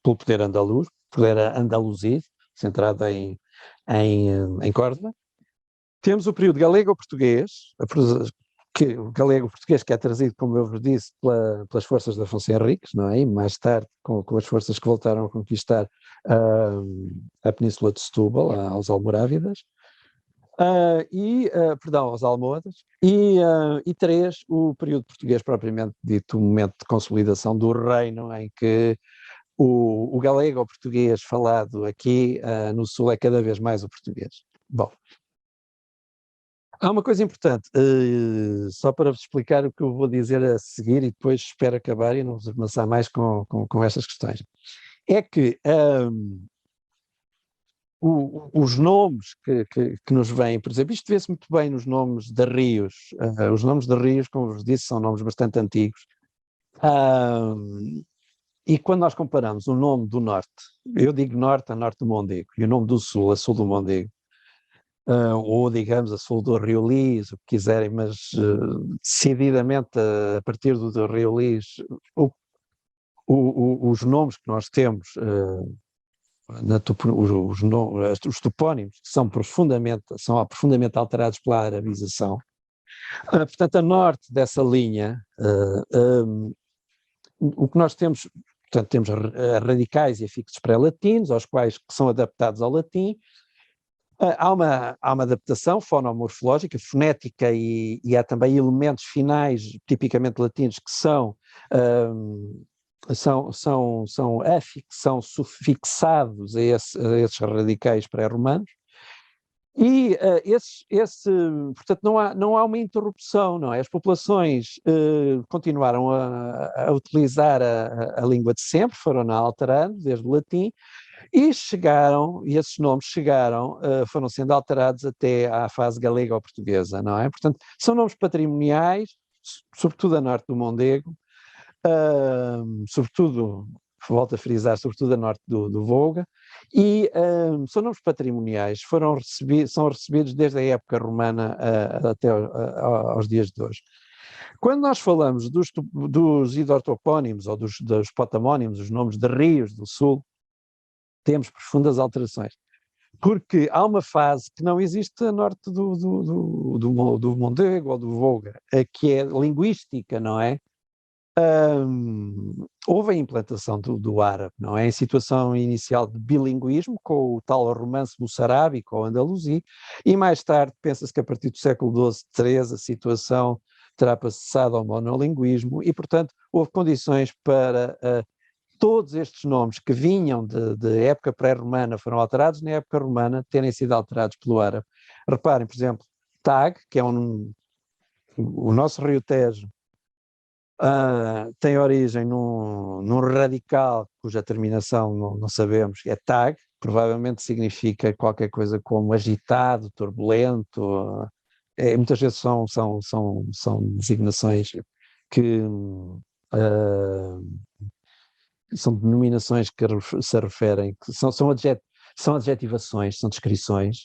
pelo poder andaluz, poder andaluzi, centrado em Córdoba. Temos o período galego-português, o galego-português que é trazido, como eu vos disse, pelas forças de Afonso Henriques, não é? E mais tarde com as forças que voltaram a conquistar a Península de Setúbal, aos Almorávidas, aos Almohadas, e 3, o período português propriamente dito, o momento de consolidação do reino, em que o galego-português falado aqui no Sul é cada vez mais o português. Bom, há uma coisa importante, só para vos explicar o que eu vou dizer a seguir e depois espero acabar e não vos amassar mais com estas questões. É que os nomes que nos vêm, por exemplo, isto vê-se muito bem nos nomes de rios. Os nomes de rios, como vos disse, são nomes bastante antigos. E quando nós comparamos o nome do norte, eu digo norte a norte do Mondego, e o nome do sul a sul do Mondego, ou digamos a sul do Rio Lis, o que quiserem, mas decididamente a partir do Rio Lis, os nomes que nós temos, os topónimos são profundamente alterados pela arabização. Portanto, a norte dessa linha, o que nós temos, portanto, temos radicais e afixos pré-latinos, que são adaptados ao latim. Há uma adaptação fonomorfológica, fonética, e há também elementos finais tipicamente latinos que são sufixados a esses radicais pré-romanos. E portanto, não há uma interrupção, não é? As populações continuaram a utilizar a língua de sempre, foram-na alterando desde o latim, e esses nomes foram sendo alterados até à fase galega-portuguesa, não é? Portanto, são nomes patrimoniais, sobretudo a norte do Mondego, sobretudo, volto a frisar, sobretudo a norte do Volga, e são nomes patrimoniais, são recebidos desde a época romana até aos dias de hoje. Quando nós falamos dos idortopónimos ou dos potamónimos, os nomes de rios do sul, temos profundas alterações, porque há uma fase que não existe a norte do Mondego ou do Volga, que é linguística, não é? Houve a implantação do árabe, não é? Em situação inicial de bilinguismo, com o tal romance moçarábico ou andaluzi, e mais tarde pensa-se que a partir do século XII, XIII, a situação terá passado ao monolinguismo e, portanto, houve condições para todos estes nomes que vinham de época pré-romana, foram alterados na época romana, terem sido alterados pelo árabe. Reparem, por exemplo, Tag, que é o nosso rio Tejo, tem origem num radical cuja terminação não sabemos, é Tag, provavelmente significa qualquer coisa como agitado, turbulento, muitas vezes são designações que são denominações que se referem, que são adjetivações, são descrições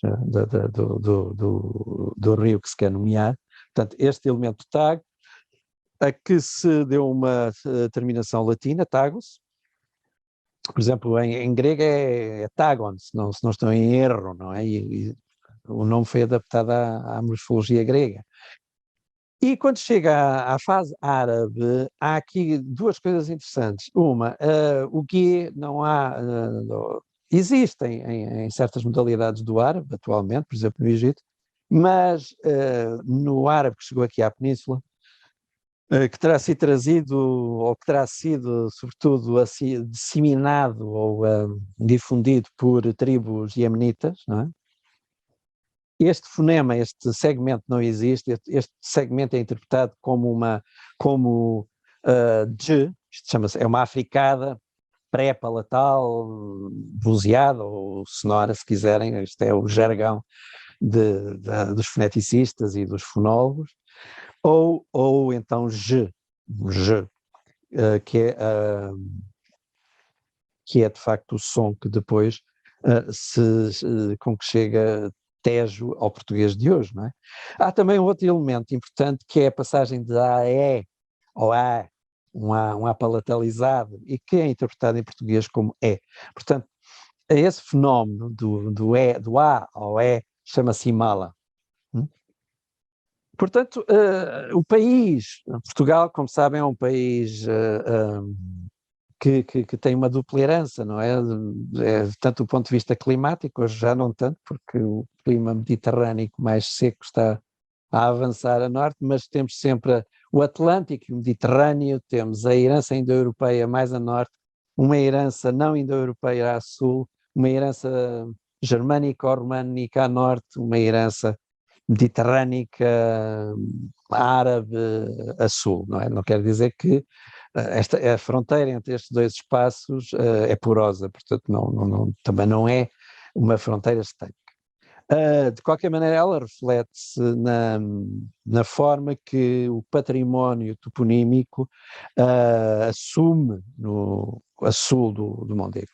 do rio que se quer nomear. Portanto, este elemento Tag, a que se deu uma terminação latina, Tagus. Por exemplo, em grego é Tagon, se não estou em erro, não é? E o nome foi adaptado à morfologia grega. E quando chega à fase árabe, há aqui duas coisas interessantes. Uma, o guê não há... existem em certas modalidades do árabe, atualmente, por exemplo, no Egito, mas no árabe que chegou aqui à Península, que terá sido trazido, ou que terá sido, sobretudo, assim, disseminado ou difundido por tribos iemenitas, não é? Este fonema, este segmento não existe, este segmento é interpretado como Dj, isto chama-se, é uma africada pré-palatal, vozeada ou sonora, se quiserem, isto é o jargão dos foneticistas e dos fonólogos, ou então J, que é de facto o som que depois com que chega Tejo ao português de hoje, não é? Há também um outro elemento importante que é a passagem de A a E, ou A, um A palatalizado, e que é interpretado em português como E. Portanto, esse fenómeno do A ao E chama-se Imala. Portanto, o país, Portugal, como sabem, é um país que tem uma dupla herança, não é? Tanto do ponto de vista climático, hoje já não tanto, porque o clima mediterrâneo mais seco está a avançar a norte, mas temos sempre o Atlântico e o Mediterrâneo, temos a herança indo-europeia mais a norte, uma herança não indo-europeia a sul, uma herança germânico-românica a norte, uma herança mediterrânica árabe a sul, não é? Não quer dizer que a fronteira entre estes dois espaços é porosa, portanto também não é uma fronteira estanque. De qualquer maneira, ela reflete-se na forma que o património toponímico assume a sul do Mondego.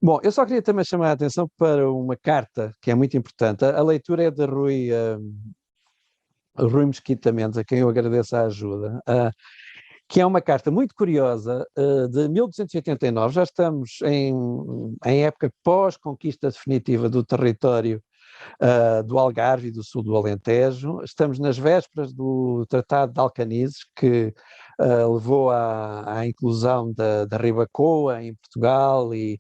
Bom, eu só queria também chamar a atenção para uma carta que é muito importante. A leitura é de Rui Mesquita Mendes, a quem eu agradeço a ajuda, que é uma carta muito curiosa, de 1289, já estamos em época pós-conquista definitiva do território do Algarve e do sul do Alentejo, estamos nas vésperas do Tratado de Alcanises, que levou à inclusão da Ribacoa em Portugal e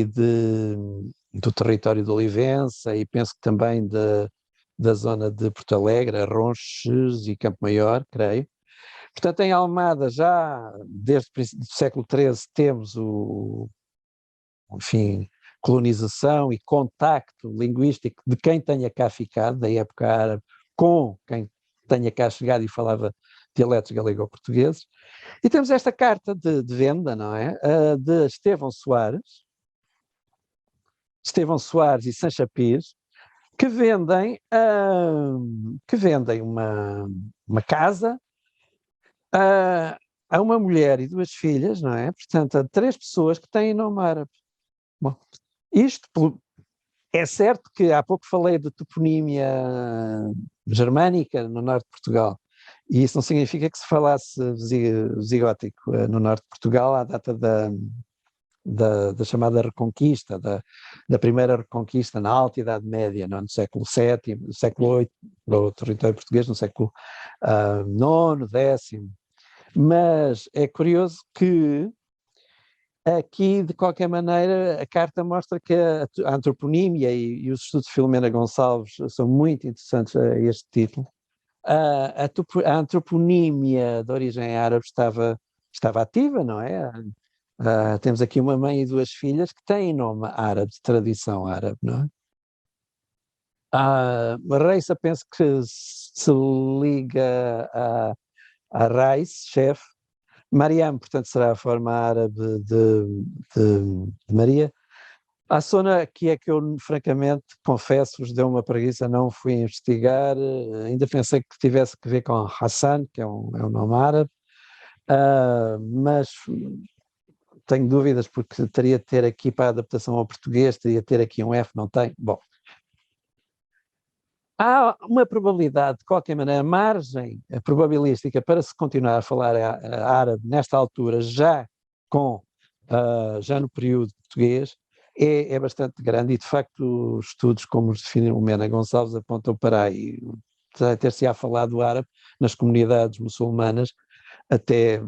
do território de Olivença, e penso que também da zona de Porto Alegre, Ronches e Campo Maior, creio. Portanto, em Almada, já desde o século XIII, temos colonização e contacto linguístico de quem tenha cá ficado, da época árabe, com quem tenha cá chegado e falava dialetos galego-portugueses. E temos esta carta de venda, não é? De Estevão Soares e Sancha Pires, que vendem uma casa a uma mulher e duas filhas, não é? Portanto, a 3 pessoas que têm nome árabe. Bom, isto é certo que há pouco falei de toponímia germânica no norte de Portugal, e isso não significa que se falasse visigótico no norte de Portugal à data da chamada Reconquista, da primeira Reconquista na Alta Idade Média, no século VII, no século VIII, no território português, no século IX, X. Mas é curioso que aqui, de qualquer maneira, a carta mostra que a antroponímia e os estudos de Filomena Gonçalves são muito interessantes a este título. A antroponímia de origem árabe estava ativa, não é? Temos aqui uma mãe e 2 filhas que têm nome árabe, de tradição árabe, não é? Reissa penso que se liga a Rais, chefe. Mariam, portanto, será a forma árabe de Maria. A Sona, que é que eu, francamente, confesso-vos, deu uma preguiça, não fui investigar, ainda pensei que tivesse que ver com Hassan, que é um nome árabe, mas tenho dúvidas porque teria de ter aqui para a adaptação ao português, teria de ter aqui um F, não tem? Bom. Há uma probabilidade, de qualquer maneira, margem probabilística para se continuar a falar árabe nesta altura, já no período português, é bastante grande, e de facto estudos como os de Filomena Gonçalves apontam para aí, ter-se-á falado árabe nas comunidades muçulmanas até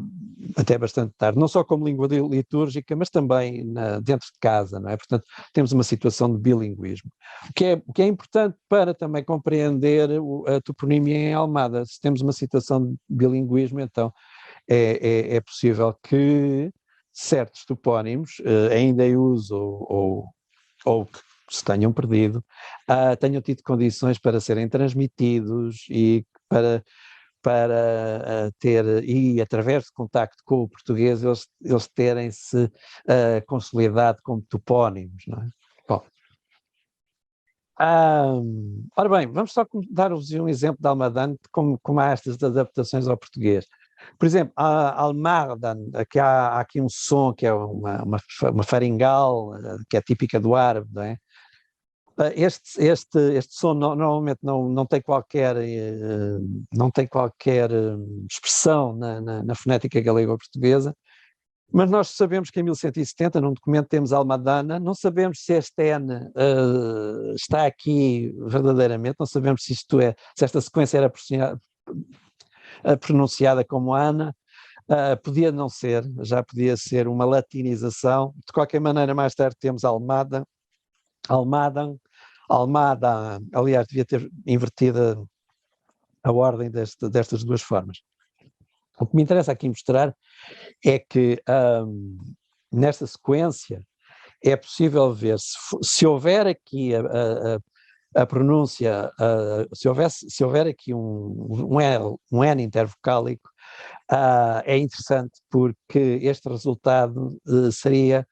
bastante tarde, não só como língua litúrgica, mas também dentro de casa, não é? Portanto, temos uma situação de bilinguismo. O que é importante para também compreender a toponímia em Almada. Se temos uma situação de bilinguismo, então é possível que certos topónimos ainda em uso ou que se tenham perdido, tenham tido condições para serem transmitidos e para ter, e através de contacto com o português, eles terem-se consolidado como topónimos, não é? Bom, ora bem, vamos só dar-vos um exemplo de Almadane, como há estas adaptações ao português. Por exemplo, a Almadan, que há aqui um som que é uma faringal, que é típica do árabe, não é? Este som normalmente não tem qualquer expressão na fonética galega ou portuguesa, mas nós sabemos que em 1170, num documento, temos Almadana, não sabemos se este N está aqui verdadeiramente, não sabemos se esta sequência era pronunciada como Ana, podia não ser, já podia ser uma latinização. De qualquer maneira, mais tarde temos Almadan, aliás, devia ter invertido a ordem destas duas formas. O que me interessa aqui mostrar é que nesta sequência é possível ver se houver aqui a pronúncia, se houver aqui um N intervocálico, é interessante porque este resultado seria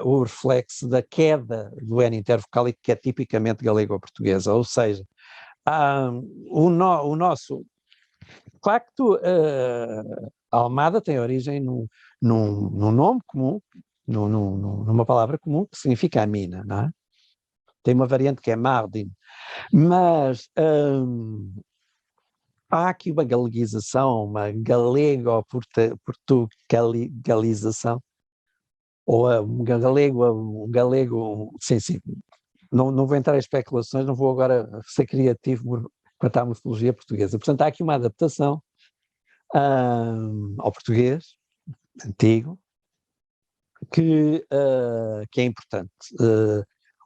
o reflexo da queda do N intervocálico, que é tipicamente galego-portuguesa, ou seja, o nosso... Claro que a Almada tem origem num nome comum, numa palavra comum, que significa a mina, não é? Tem uma variante que é Mardin, mas há aqui uma galeguização, uma galego-portugalização, ou um galego, sim, não vou entrar em especulações, não vou agora ser criativo quanto à morfologia portuguesa. Portanto, há aqui uma adaptação ao português antigo que é importante.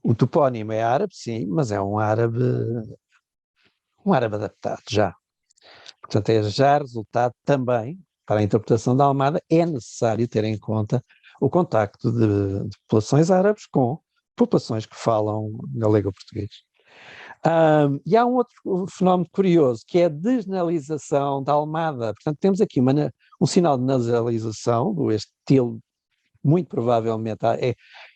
O topónimo é árabe, sim, mas é um árabe adaptado já. Portanto, é já resultado também, para a interpretação da Almada, é necessário ter em conta o contacto de populações árabes com populações que falam galego-português. E há um outro fenómeno curioso, que é a desnalização da Almada. Portanto, temos aqui um sinal de nasalização, este til, muito provavelmente,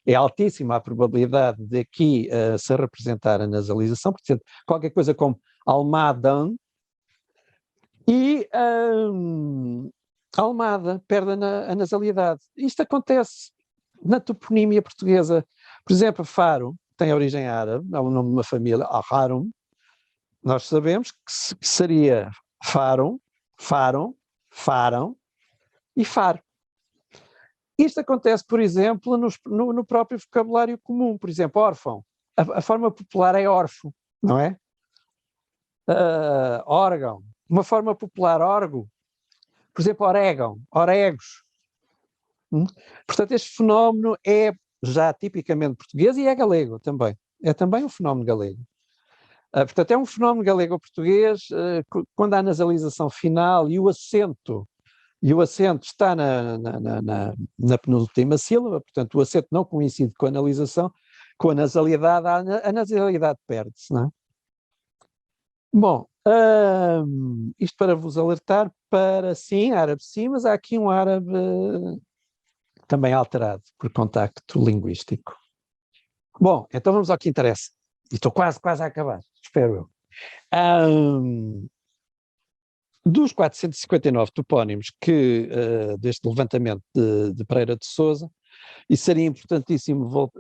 é altíssima a probabilidade de aqui se representar a nasalização, portanto, qualquer coisa como Almadan, e Almada perde a nasalidade. Isto acontece na toponímia portuguesa. Por exemplo, Faro tem origem árabe, é o nome de uma família, Harum. Nós sabemos que seria Farum, Farão e Faro. Isto acontece, por exemplo, no próprio vocabulário comum. Por exemplo, órfão. A forma popular é órfão, não é? Órgão. Uma forma popular, órgão. Por exemplo, orégão, oregos. Portanto, este fenómeno é já tipicamente português e é galego também. É também um fenómeno galego. Portanto, é um fenómeno galego-português quando há nasalização final e o acento está na penúltima sílaba, portanto, o acento não coincide com a nasalidade, a nasalidade perde-se, não é? Bom, isto para vos alertar para, sim, árabe sim, mas há aqui um árabe também alterado por contacto linguístico. Bom, então vamos ao que interessa. E estou quase a acabar, espero eu. Dos 459 topónimos deste levantamento de Pereira de Sousa, e seria importantíssimo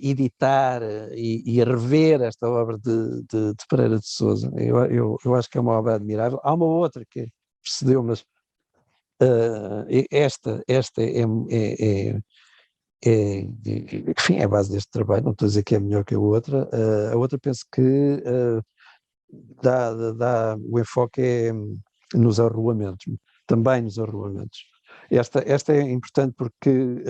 editar e rever esta obra de Pereira de Sousa. Eu acho que é uma obra admirável. Há uma outra que precedeu, mas esta enfim, é a base deste trabalho. Não estou a dizer que é melhor que a outra. A outra penso que o enfoque é nos arrolamentos. também nos arrolamentos. Esta é importante porque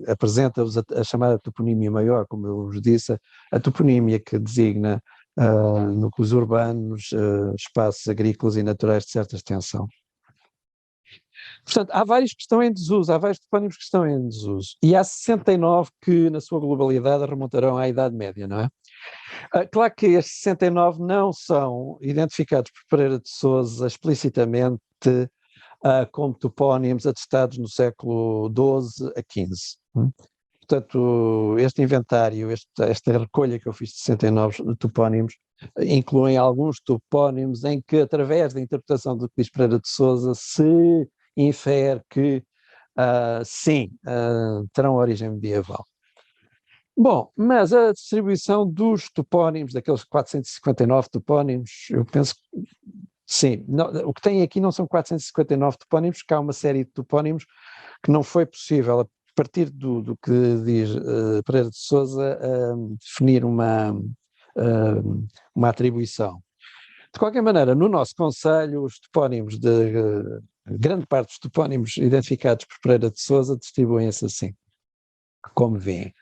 apresenta-vos a chamada toponímia maior, como eu vos disse, a toponímia que designa núcleos urbanos, espaços agrícolas e naturais de certa extensão. Portanto, há vários que estão em desuso, há vários topónimos que estão em desuso, e há 69 que, na sua globalidade, remontarão à Idade Média, não é? Claro que estes 69 não são identificados por Pereira de Sousa explicitamente como topónimos atestados no século XII a XV. Portanto, este inventário, esta recolha que eu fiz de 69 topónimos, incluem alguns topónimos em que, através da interpretação do que diz Pereira de Sousa, se infere que, sim, terão origem medieval. Bom, mas a distribuição dos topónimos, daqueles 459 topónimos, eu penso que sim, não, o que tem aqui não são 459 topónimos, porque há uma série de topónimos que não foi possível, a partir do que diz Pereira de Sousa, definir uma atribuição. De qualquer maneira, no nosso concelho, os topónimos grande parte dos topónimos identificados por Pereira de Sousa distribuem-se assim, como veem.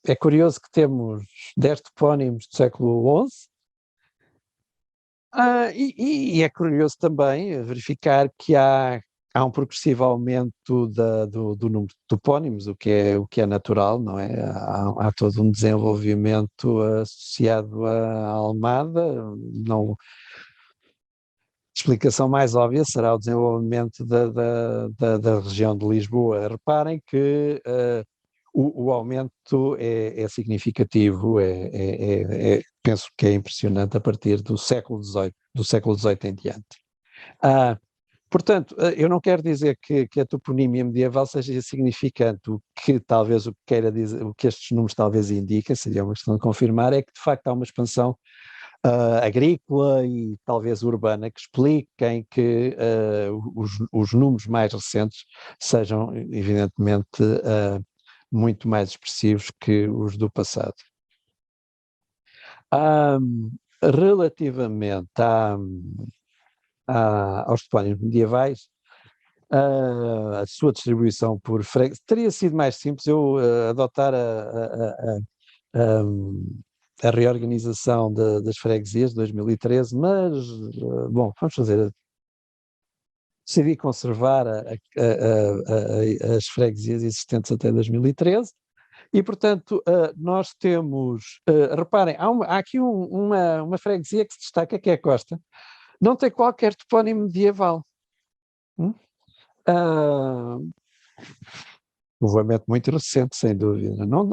É curioso que temos 10 topónimos do século XI, e é curioso também verificar que há um progressivo aumento do número de topónimos, o que é natural, não é? Há todo um desenvolvimento associado à Almada. Não, a explicação mais óbvia será o desenvolvimento da região de Lisboa. Reparem que o aumento é significativo, penso que é impressionante a partir do século XVIII em diante. Portanto, eu não quero dizer que a toponímia medieval seja insignificante. O que queira dizer, o que estes números talvez indiquem, seria uma questão de confirmar, é que de facto há uma expansão agrícola e talvez urbana que expliquem que os números mais recentes sejam evidentemente muito mais expressivos que os do passado. Relativamente aos topónimos medievais, a sua distribuição por freguesia, teria sido mais simples eu adotar a reorganização das freguesias de 2013, mas, bom, vamos fazer. Decidi conservar as freguesias existentes até 2013 e, portanto, nós temos, reparem, há aqui uma freguesia que se destaca, que é a Costa, não tem qualquer topónimo medieval. Povoamento muito recente, sem dúvida. Não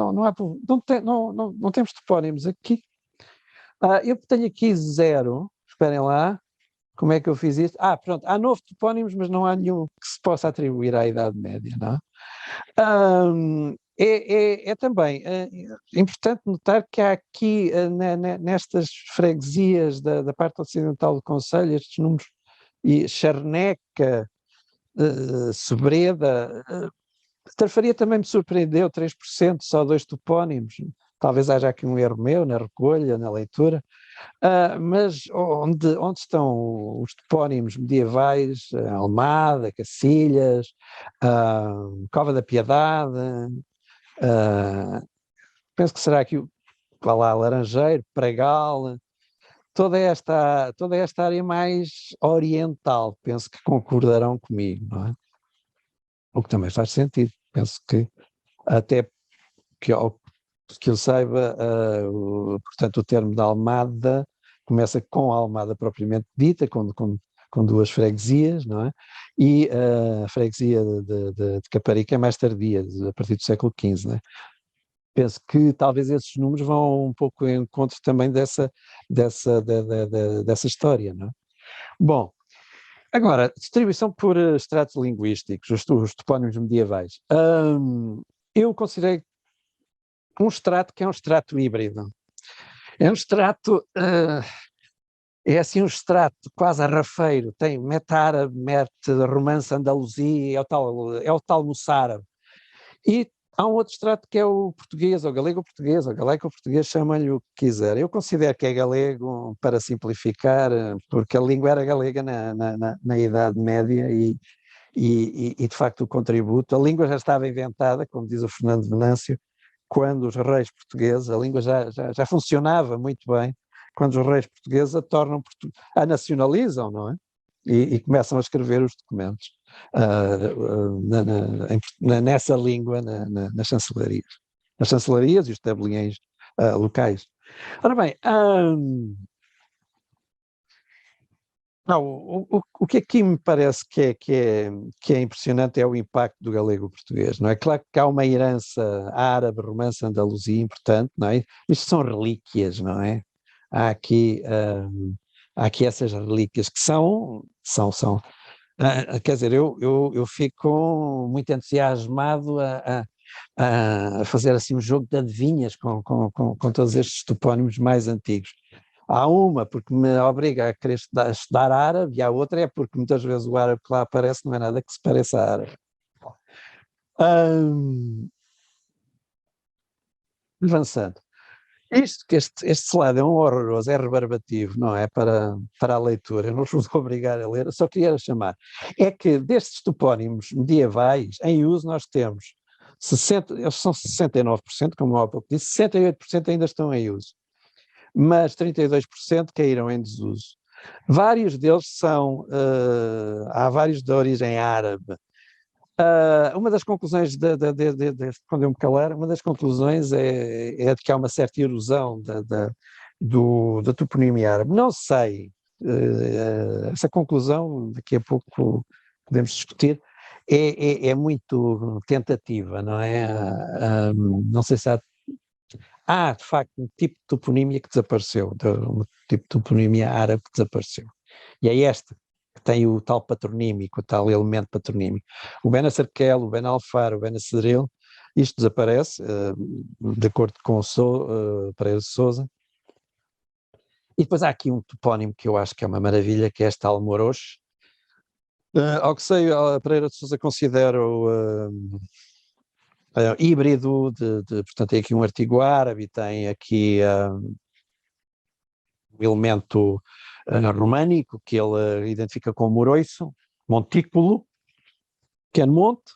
temos topónimos aqui. Eu tenho aqui 0, esperem lá. Como é que eu fiz isto? Pronto, há 9 topónimos, mas não há nenhum que se possa atribuir à Idade Média, não é? É também importante notar que há aqui, nestas freguesias da parte ocidental do concelho, estes números, e Charneca, Sobreda, Tarfaria também me surpreendeu, 3%, só 2 topónimos. Talvez haja aqui um erro meu na recolha, na leitura. Mas onde estão os topónimos medievais, Almada, Cacilhas, Cova da Piedade, penso que será aqui Laranjeiro, Pregal, toda esta área mais oriental, penso que concordarão comigo, não é? O que também faz sentido, penso que até que eu saiba, portanto, o termo da Almada começa com a Almada propriamente dita, com 2 freguesias, não é? E a freguesia de Caparica é mais tardia, a partir do século XV, não é? Penso que talvez esses números vão um pouco em encontro também dessa história, não é? Bom, agora, distribuição por estratos linguísticos, os topónimos medievais. Eu considerei um estrato que é um estrato híbrido. É um estrato, é assim um estrato quase arrafeiro, tem meta-árabe, romance andaluzia, é o tal moçárabe. E Há um outro extrato que é o português, ou galego-português, ou galaico-português, chama-lhe o que quiser. Eu considero que é galego, para simplificar, porque a língua era galega na Idade Média e, de facto, o contributo. A língua já estava inventada, como diz o Fernando Venâncio, quando os reis portugueses, a língua já funcionava muito bem, quando os reis portugueses a nacionalizam, não é? E começam a escrever os documentos nessa língua nas chancelarias e os tabeliões locais. Ora bem, o que aqui me parece que é impressionante é o impacto do galego português, não é? Claro que há uma herança árabe, romance, andaluzia importante, não é? Isto são relíquias, não é? Há aqui essas relíquias que quer dizer, eu fico muito entusiasmado a fazer assim um jogo de adivinhas com todos estes topónimos mais antigos. Há uma porque me obriga a querer estudar árabe, e a outra é porque muitas vezes o árabe que lá aparece não é nada que se pareça a árabe. Avançando. Isto que este slide é um horroroso, é rebarbativo, não é? Para a leitura, eu não vos vou obrigar a ler, eu só queria chamar. É que destes topónimos medievais, em uso nós temos 60, eles são 69%, como há pouco disse, 68% ainda estão em uso, mas 32% caíram em desuso. Vários deles há vários de origem árabe. Uma das conclusões, quando eu me calar, uma das conclusões é de que há uma certa erosão da toponímia árabe. Não sei, essa conclusão, daqui a pouco podemos discutir, é muito tentativa, não é? Não sei se há, de facto, um tipo de toponímia que desapareceu, um tipo de toponímia árabe que desapareceu. E é esta que tem o tal patronímico, o tal elemento patronímico. O Benacerquel, o Benalfar, o Benacedril, isto desaparece, de acordo com o Pereira de Sousa. E depois há aqui um topónimo que eu acho que é uma maravilha, que é este Almoroche. Ao que sei, a Pereira de Sousa considera híbrido, portanto tem aqui um artigo árabe, tem aqui um elemento românico que ele identifica como moroiço, montículo, pequeno monte,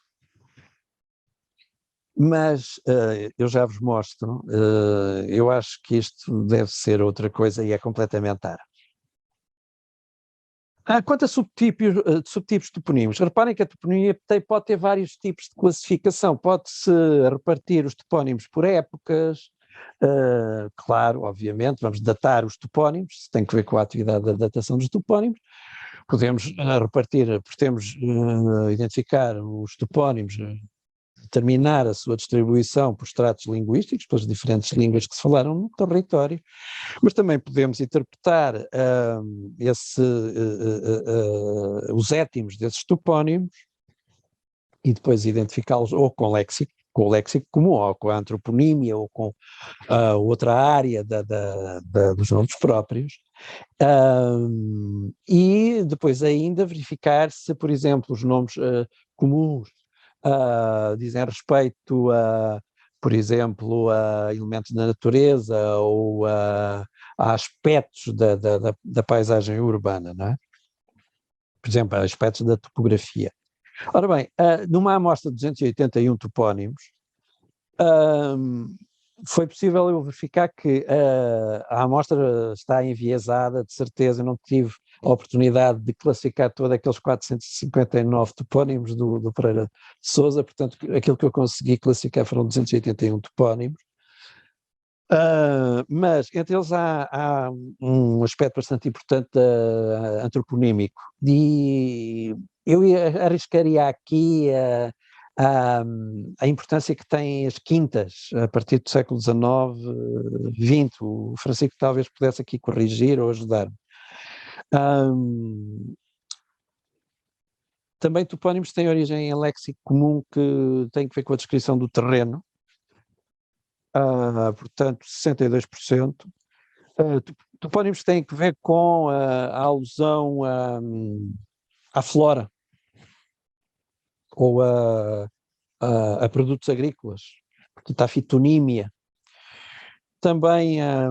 mas eu já vos mostro, eu acho que isto deve ser outra coisa e é completamente árabe. Quanto a subtipos toponímicos, reparem que a toponímia pode ter vários tipos de classificação, pode-se repartir os topónimos por épocas, claro, obviamente, vamos datar os topónimos, isso tem que ver com a atividade da datação dos topónimos, podemos identificar os topónimos, determinar a sua distribuição por estratos linguísticos, pelas diferentes línguas que se falaram no território, mas também podemos interpretar os étimos desses topónimos e depois identificá-los ou com o léxico comum, ou com a antroponímia, ou com outra área dos nomes próprios, e depois ainda verificar se, por exemplo, os nomes comuns dizem respeito a, por exemplo, a elementos da natureza ou a aspectos da paisagem urbana, não é? Por exemplo, a aspectos da topografia. Ora bem, numa amostra de 281 topónimos, foi possível eu verificar que a amostra está enviesada, de certeza, eu não tive a oportunidade de classificar todos aqueles 459 topónimos do Pereira de Sousa, portanto aquilo que eu consegui classificar foram 281 topónimos, mas entre eles há um aspecto bastante importante antroponímico, e eu arriscaria aqui a importância que têm as quintas a partir do século XIX, XX. O Francisco talvez pudesse aqui corrigir ou ajudar-me. Também topónimos têm origem em léxico comum que tem que ver com a descrição do terreno, portanto 62%. Topónimos têm que ver com a alusão à flora, ou a produtos agrícolas, portanto, à fitonímia. Também a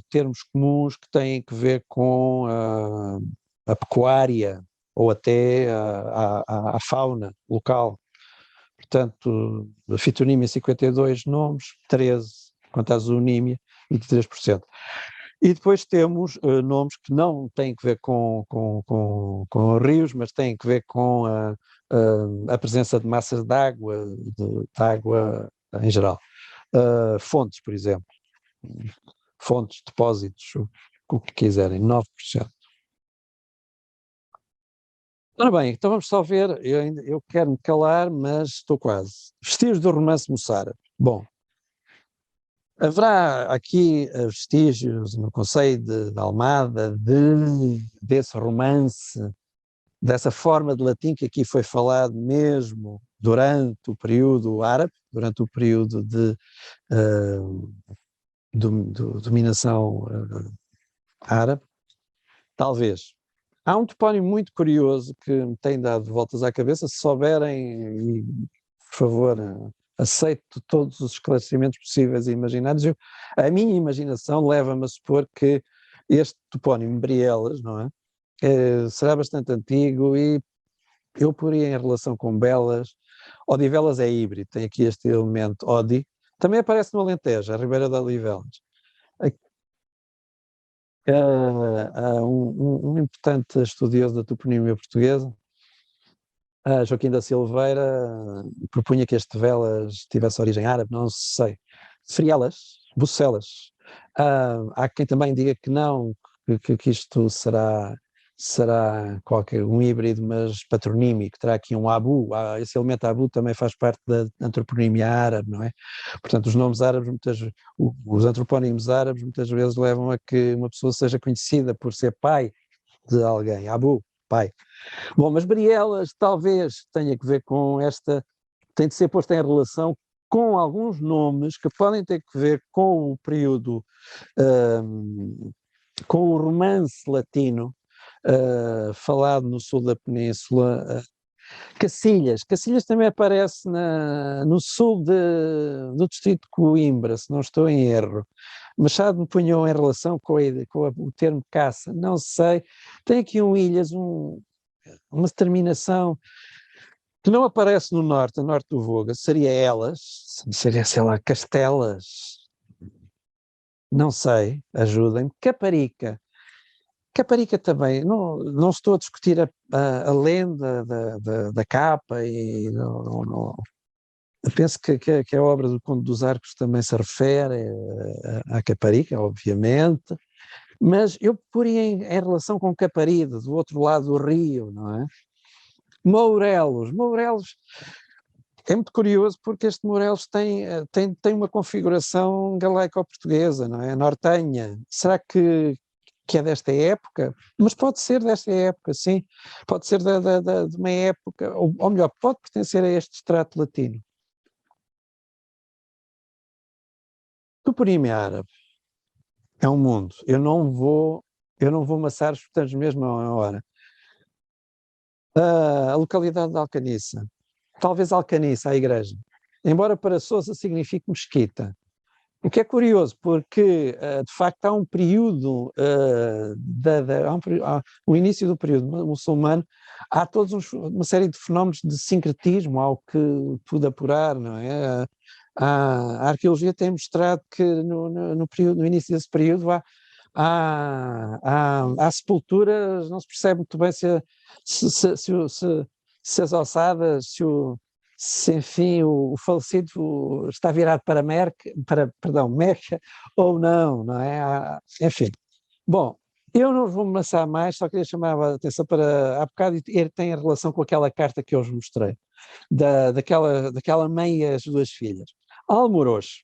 termos comuns que têm que ver com a pecuária ou até a fauna local. Portanto, a fitonímia 52 nomes, 13 quanto à zoonímia, 23%. E depois temos nomes que não têm que ver com rios, mas têm que ver com a presença de massas de água em geral. Fontes, por exemplo. Fontes, depósitos, o que quiserem, 9%. Ora bem, então vamos só ver, eu quero me calar, mas estou quase. Vestígios do romance moçárabe. Bom, haverá aqui vestígios no conceito de Almada desse romance, dessa forma de latim que aqui foi falado mesmo durante o período árabe, durante o período de dominação árabe, talvez. Há um topónimo muito curioso que me tem dado voltas à cabeça, se souberem, por favor, aceito todos os esclarecimentos possíveis e imaginários. A minha imaginação leva-me a supor que este topónimo Brielas, não é? Será bastante antigo e eu poria em relação com Belas. Odivelas é híbrido, tem aqui este elemento Odi. Também aparece no Alentejo, a Ribeira de Odivelas. Um importante estudioso da toponímia portuguesa, Joaquim da Silveira, propunha que este Velas tivesse origem árabe, não sei. Frielas, Bucelas. Há quem também diga que não, que isto será um híbrido, mas patronímico, terá aqui um Abu, esse elemento Abu também faz parte da antroponímia árabe, não é? Portanto, os nomes árabes, os antropónimos árabes muitas vezes levam a que uma pessoa seja conhecida por ser pai de alguém, Abu, pai. Bom, mas Brielas talvez tenha que ver com tem de ser posto em relação com alguns nomes que podem ter que ver com o período, com o romance latino, falado no sul da península. Cacilhas também aparece no sul do distrito de Coimbra, se não estou em erro. Machado me punhou em relação com o termo caça, não sei. Tem aqui Ilhas, uma terminação que não aparece no norte, a norte do Voga, seria Elas, seria, sei lá, Castelas, não sei, ajudem-me. Caparica também, não estou a discutir a lenda da capa e penso que a obra do Conde dos Arcos também se refere à Caparica, obviamente, mas eu poria em relação com Caparida, do outro lado do rio, não é? Mourelos é muito curioso porque este Mourelos tem uma configuração galaico-portuguesa, não é? Nortenha. Será que é desta época? Mas pode ser desta época, sim. Pode ser de uma época, ou melhor, pode pertencer a este extrato latino. Toponímia árabe é um mundo. Eu não vou amassar os botões mesmo a hora. A localidade de Alcaniça. Talvez Alcaniça, a igreja. Embora para Sousa signifique mesquita. O que é curioso, porque de facto há um período, no início do período muçulmano, há uma série de fenómenos de sincretismo, ao que pude apurar, não é? A arqueologia tem mostrado que no início desse período há sepulturas, não se percebe muito bem se as ossadas, enfim, o falecido está virado para Meca ou não é? Enfim. Bom, eu não vou me lançar mais, só queria chamar a atenção para, há bocado, ele tem relação com aquela carta que eu vos mostrei, daquela mãe e as duas filhas. Almoroz,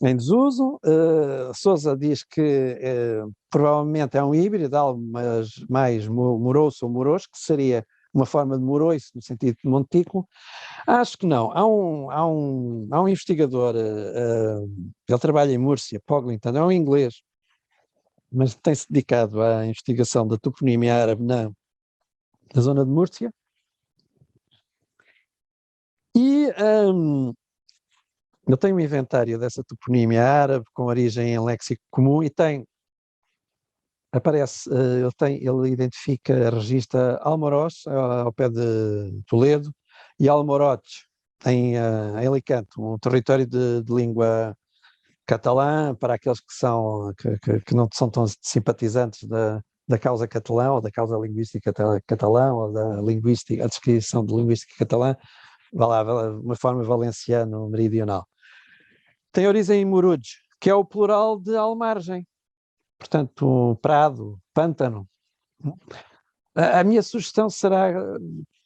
em desuso, Sousa diz que provavelmente é um híbrido, algo mais moroso ou moroso, que seria uma forma de moroiço, no sentido de montículo. Acho que não. Há um investigador, ele trabalha em Múrcia, Poglinton, é um inglês, mas tem-se dedicado à investigação da toponímia árabe na zona de Múrcia. eu tenho um inventário dessa toponímia árabe com origem em léxico comum e ele identifica, registra Almoroz, ao pé de Toledo, e Almorotes, em Alicante, um território de língua catalã, para aqueles que não são tão simpatizantes da causa catalã, ou da causa linguística catalã, ou a descrição de linguística catalã, uma forma valenciano-meridional. Tem origem em Muruj, que é o plural de almargem, portanto, prado, pântano. A minha sugestão será,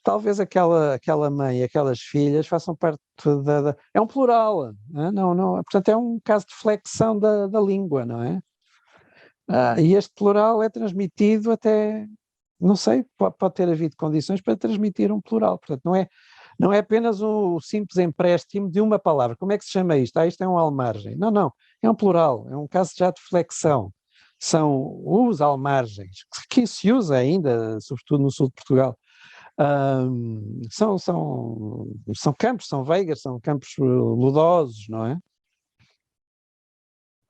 talvez aquela mãe e aquelas filhas façam parte é um plural, não, portanto é um caso de flexão da língua, não é? E este plural é transmitido até, não sei, pode ter havido condições para transmitir um plural, portanto não é apenas o simples empréstimo de uma palavra. Como é que se chama isto? Isto é um almargem. Não, é um plural, é um caso já de flexão. São os almargens, que se usa ainda, sobretudo no sul de Portugal. São campos, são veigas, são campos lodosos, não é?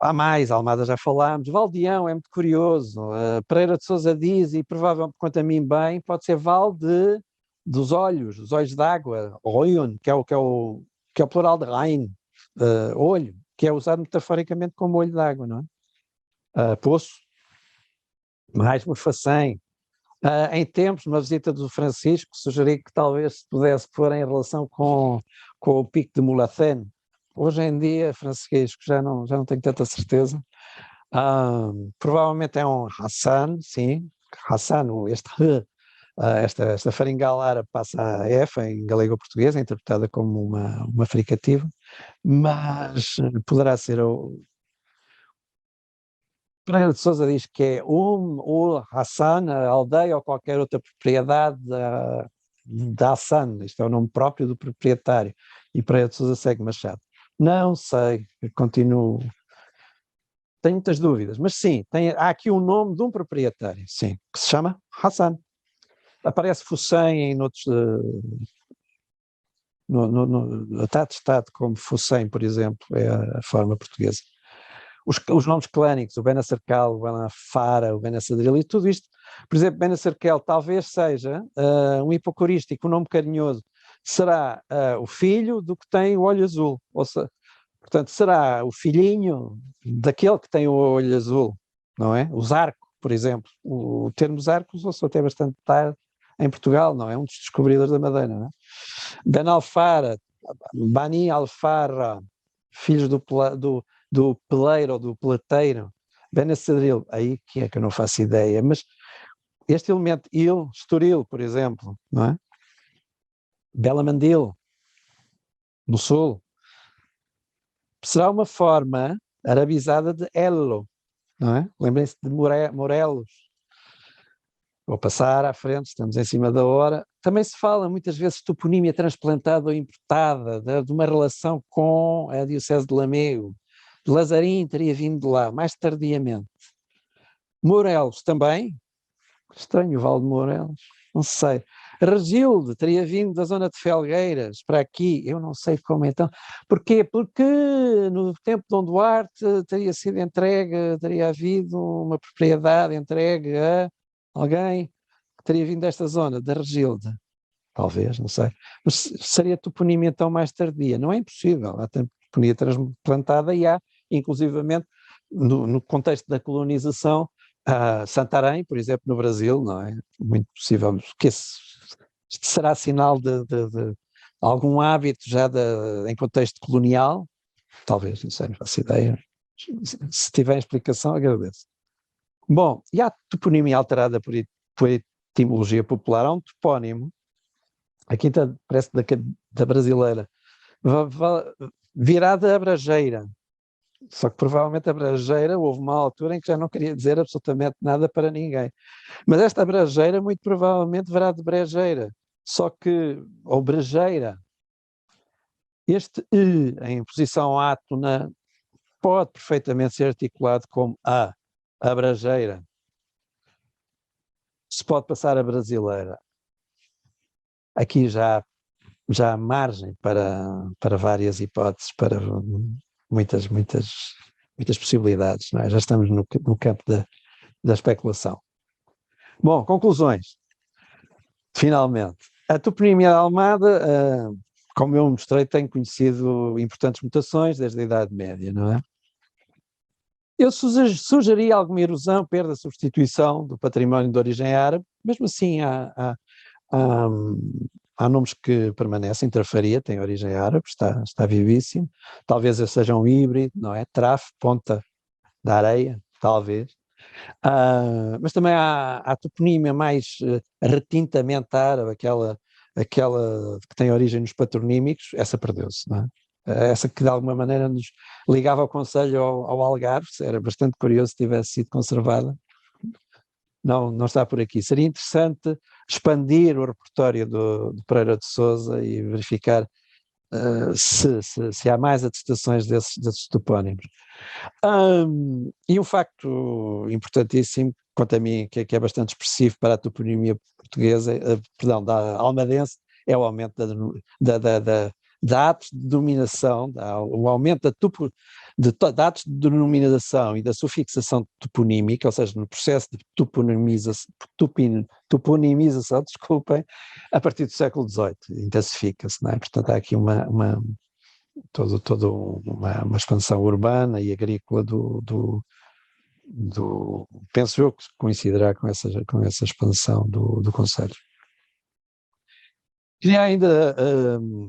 Há mais, Almada já falámos, Valdeão é muito curioso, Pereira de Sousa diz, e provavelmente, quanto a mim bem, pode ser Val dos olhos, os olhos d'água, Oyun, que é o plural de Rhein, olho, que é usado metaforicamente como olho d'água, não é? Poço, mais Morfacém. Em tempos, uma visita do Francisco, sugeri que talvez se pudesse pôr em relação com o pico de Mulhacén. Hoje em dia, Francisco, já não tenho tanta certeza. Provavelmente é um Hassan, sim, Hassan, esta faringala árabe passa a F em galego-português, é interpretada como uma fricativa, mas poderá ser Pereira de Sousa diz que é Hassan, a aldeia ou qualquer outra propriedade da Hassan, isto é o nome próprio do proprietário, e Pereira de Sousa segue Machado. Não sei, continuo. Tenho muitas dúvidas, mas sim, há aqui um nome de um proprietário, sim, que se chama Hassan. Aparece Fucém em outros. Está atestado como Fucém, por exemplo, é a forma portuguesa. Os nomes clânicos, o Benacercal, o Benafara, o Benassadril, e tudo isto, por exemplo, Benacercal talvez seja um hipocorístico, um nome carinhoso, será o filho do que tem o olho azul, ou seja, portanto, será o filhinho daquele que tem o olho azul, não é? O Zarco, por exemplo. O termo Zarco usou-se até bastante tarde em Portugal, não é? Um dos descobridores da Madeira, não é? Benalfara, Bani Alfara, filhos do peleiro ou do peleteiro, Benassadril, aí que é que eu não faço ideia, mas este elemento, Estoril, por exemplo, não é? Belamandil, no sul, será uma forma arabizada de Elo, não é? Lembrem-se de Morelos. Vou passar à frente, estamos em cima da hora. Também se fala muitas vezes de toponímia transplantada ou importada, de uma relação com a Diocese de Lamego. Lazarim teria vindo de lá, mais tardiamente. Morelos também, estranho o Val de Morelos, não sei. Regilde teria vindo da zona de Felgueiras para aqui, eu não sei como então. Porquê? Porque no tempo de Dom Duarte teria sido entregue, teria havido uma propriedade entregue a alguém que teria vindo desta zona, da Regilde. Talvez, não sei. Mas seria toponímia então mais tardia. Não é impossível, há toponímia transplantada e há, inclusivamente, no contexto da colonização, Santarém, por exemplo, no Brasil, não é? Muito possível, que isto será sinal de algum hábito já em contexto colonial, talvez, não sei, não faço ideia. Se tiver explicação, agradeço. Bom, e há toponímia alterada por etimologia popular. Há um topónimo, aqui parece da brasileira, virada a Brageira. Só que provavelmente a Brageira houve uma altura em que já não queria dizer absolutamente nada para ninguém. Mas esta Brageira muito provavelmente verá de Brejeira, ou Brejeira. Este E em posição átona pode perfeitamente ser articulado como a Brageira. Se pode passar a brasileira. Aqui já já há margem para várias hipóteses, para muitas possibilidades, não é? Já estamos no campo da especulação. Bom, conclusões. Finalmente, a toponímia da Almada, como eu mostrei, tem conhecido importantes mutações desde a Idade Média, não é? Eu sugeria alguma erosão, perda, substituição do património de origem árabe. Mesmo assim, há nomes que permanecem. Trafaria tem origem árabe, está vivíssimo. Talvez eu seja um híbrido, não é? Traf, ponta da areia, talvez. Mas também há a toponímia mais retintamente árabe, aquela que tem origem nos patronímicos. Essa perdeu-se, não é? Essa que de alguma maneira nos ligava ao concelho ao Algarve. Era bastante curioso se tivesse sido conservada. Não está por aqui. Seria interessante expandir o repertório do Pereira de Sousa e verificar se há mais atestações desses topónimos. E um facto importantíssimo, quanto a mim, que é bastante expressivo para a toponímia portuguesa, da almadense, é o aumento da atos de denominação, o aumento da atos de denominação e da sufixação toponímica, ou seja, no processo de toponimização, desculpem, a partir do século XVIII, intensifica-se, não é? Portanto, há aqui toda uma expansão urbana e agrícola penso eu que coincidirá com essa expansão do concelho. Queria ainda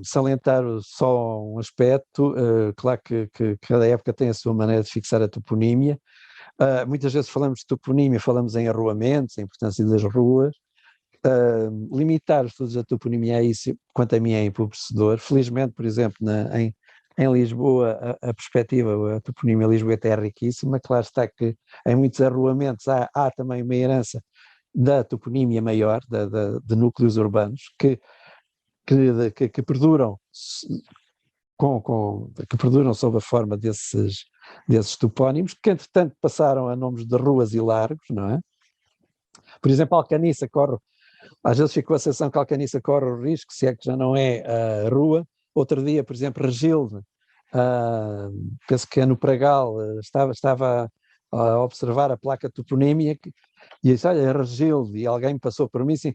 salientar só um aspecto. Claro que cada época tem a sua maneira de fixar a toponímia. Muitas vezes falamos de toponímia, falamos em arruamentos, a importância das ruas. Limitar os estudos da toponímia a isso, quanto a mim, é empobrecedor. Felizmente, por exemplo, em Lisboa, a perspectiva, a toponímia lisboeta é riquíssima. Claro está que em muitos arruamentos há também uma herança da toponímia maior, de núcleos urbanos, que perduram que perduram sob a forma desses topónimos, que entretanto passaram a nomes de ruas e largos, não é? Por exemplo, Alcaniça às vezes ficou a sensação que Alcaniça corre o risco, se é que já não é a rua. Outro dia, por exemplo, Regilde, penso que é no Pragal, estava a observar a placa toponímica e disse, olha, é Regilde, e alguém passou por mim assim,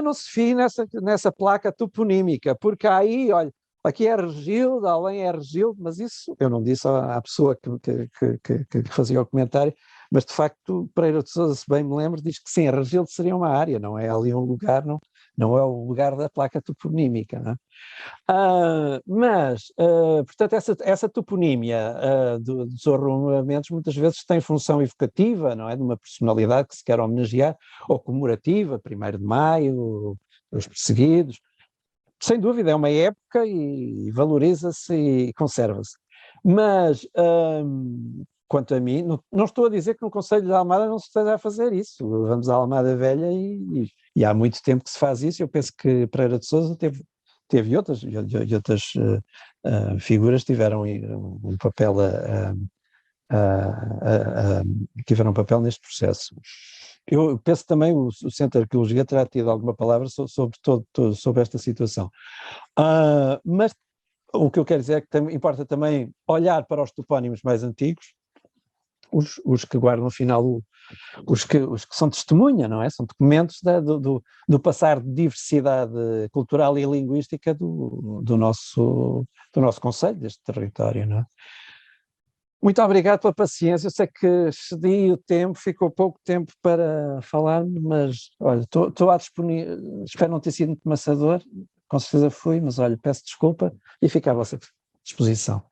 não se fie nessa placa toponímica, porque aí, olha, aqui é Regilde, além é Regilde, mas isso eu não disse à pessoa que fazia o comentário, mas de facto Pereira de Sousa, se bem me lembro, diz que sim, a Regilde seria uma área, não é ali um lugar, não é o lugar da placa toponímica, não é? Portanto, essa toponímia dos arruamentos muitas vezes tem função evocativa, não é? De uma personalidade que se quer homenagear, ou comemorativa, 1º de Maio, os perseguidos. Sem dúvida, é uma época e valoriza-se e conserva-se. Mas, quanto a mim, não estou a dizer que no Concelho de Almada não se esteja a fazer isso. Vamos à Almada Velha e há muito tempo que se faz isso. Eu penso que Pereira de Sousa teve outras figuras tiveram um papel tiveram um papel neste processo. Eu penso também o Centro de Arqueologia terá tido alguma palavra sobre esta situação. Mas o que eu quero dizer é que importa também olhar para os topónimos mais antigos, os que guardam no final, os que são testemunha, não é? São documentos do passar de diversidade cultural e linguística do nosso concelho, deste território, não é? Muito obrigado pela paciência. Eu sei que excedi o tempo, ficou pouco tempo para falar, mas olha, estou à disposição, espero não ter sido muito maçador, com certeza fui, mas olha, peço desculpa e fico à vossa disposição.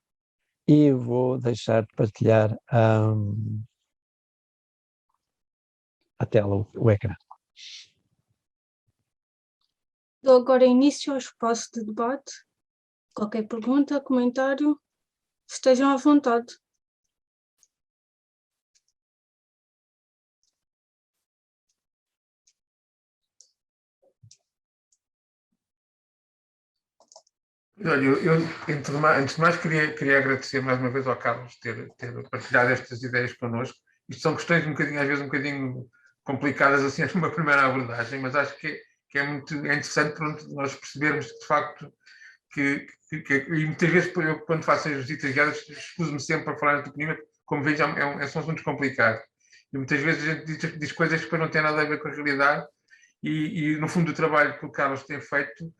E vou deixar de partilhar a tela, o ecrã.
Dou agora início ao espaço de debate. Qualquer pergunta, comentário, estejam à vontade.
Olha, eu antes de mais queria agradecer mais uma vez ao Carlos ter partilhado estas ideias connosco. Isto são questões às vezes um bocadinho complicadas assim numa primeira abordagem, mas acho que que é interessante para nós percebermos de facto e muitas vezes eu, quando faço as visitas guiadas, escuso-me sempre a falar de toponímia, como vejo, são assuntos complicados. E muitas vezes a gente diz coisas que depois não têm nada a ver com a realidade e no fundo, o trabalho que o Carlos tem feito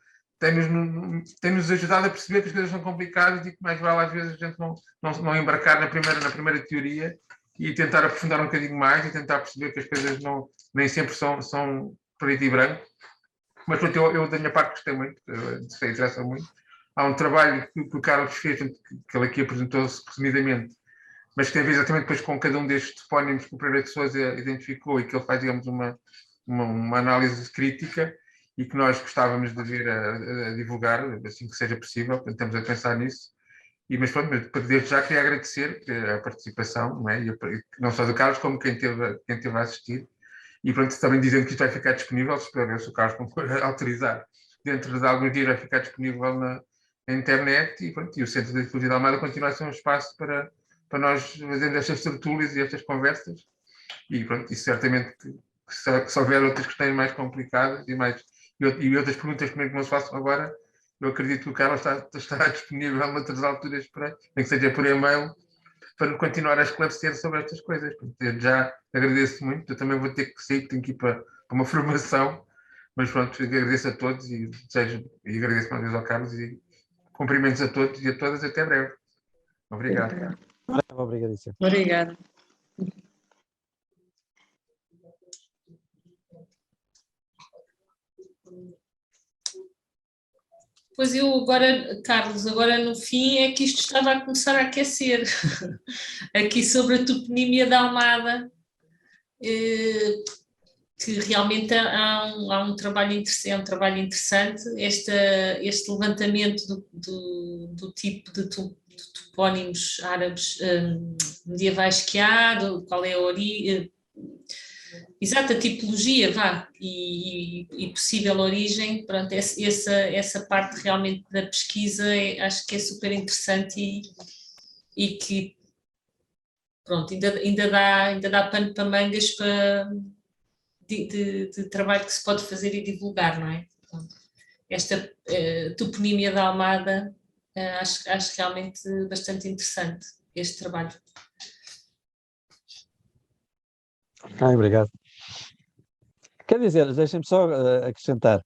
tem-nos ajudado a perceber que as coisas são complicadas e que mais vale às vezes a gente não embarcar na primeira teoria e tentar aprofundar um bocadinho mais e tentar perceber que as coisas nem sempre são preto e branco. Mas pronto, eu da minha parte gostei muito, interessa muito. Há um trabalho que o Carlos fez, que ele aqui apresentou-se resumidamente, mas que tem a ver exatamente depois com cada um destes topónimos que o Pereira de Sousa identificou e que ele faz, digamos, uma análise crítica e que nós gostávamos de vir a divulgar, assim que seja possível, portanto, estamos a pensar nisso. Mas pronto, desde já queria agradecer a participação, não é? Não só do Carlos, como quem teve a assistir. E pronto, também dizendo que isto vai ficar disponível, espero ver se o Carlos autorizar. Dentro de alguns dias vai ficar disponível na internet e o Centro de Ecologia da Almada continua a ser um espaço para nós fazermos estas tertúlias e estas conversas. E pronto, e certamente que se houver outras questões mais complicadas e outras perguntas que não se façam agora, eu acredito que o Carlos está disponível noutras alturas, nem que seja por e-mail, para continuar a esclarecer sobre estas coisas. Eu já agradeço muito, eu também vou ter que sair, tenho que ir para uma formação, mas pronto, agradeço a todos e agradeço mais uma vez ao Carlos e cumprimentos a todos e a todas, até breve. Obrigado.
Obrigadíssimo.
Obrigada.
Pois eu agora, Carlos, agora no fim é que isto estava a começar a aquecer. Aqui sobre a toponímia da Almada, que realmente há um trabalho interessante, este levantamento do tipo de topónimos árabes medievais que há, qual é a origem, exata tipologia, e possível origem. Pronto, essa parte realmente da pesquisa acho que é super interessante e que pronto, ainda dá pano para mangas de trabalho que se pode fazer e divulgar, não é? Pronto, esta toponímia da Almada acho realmente bastante interessante este trabalho.
Obrigado. Quer dizer, deixem-me só acrescentar,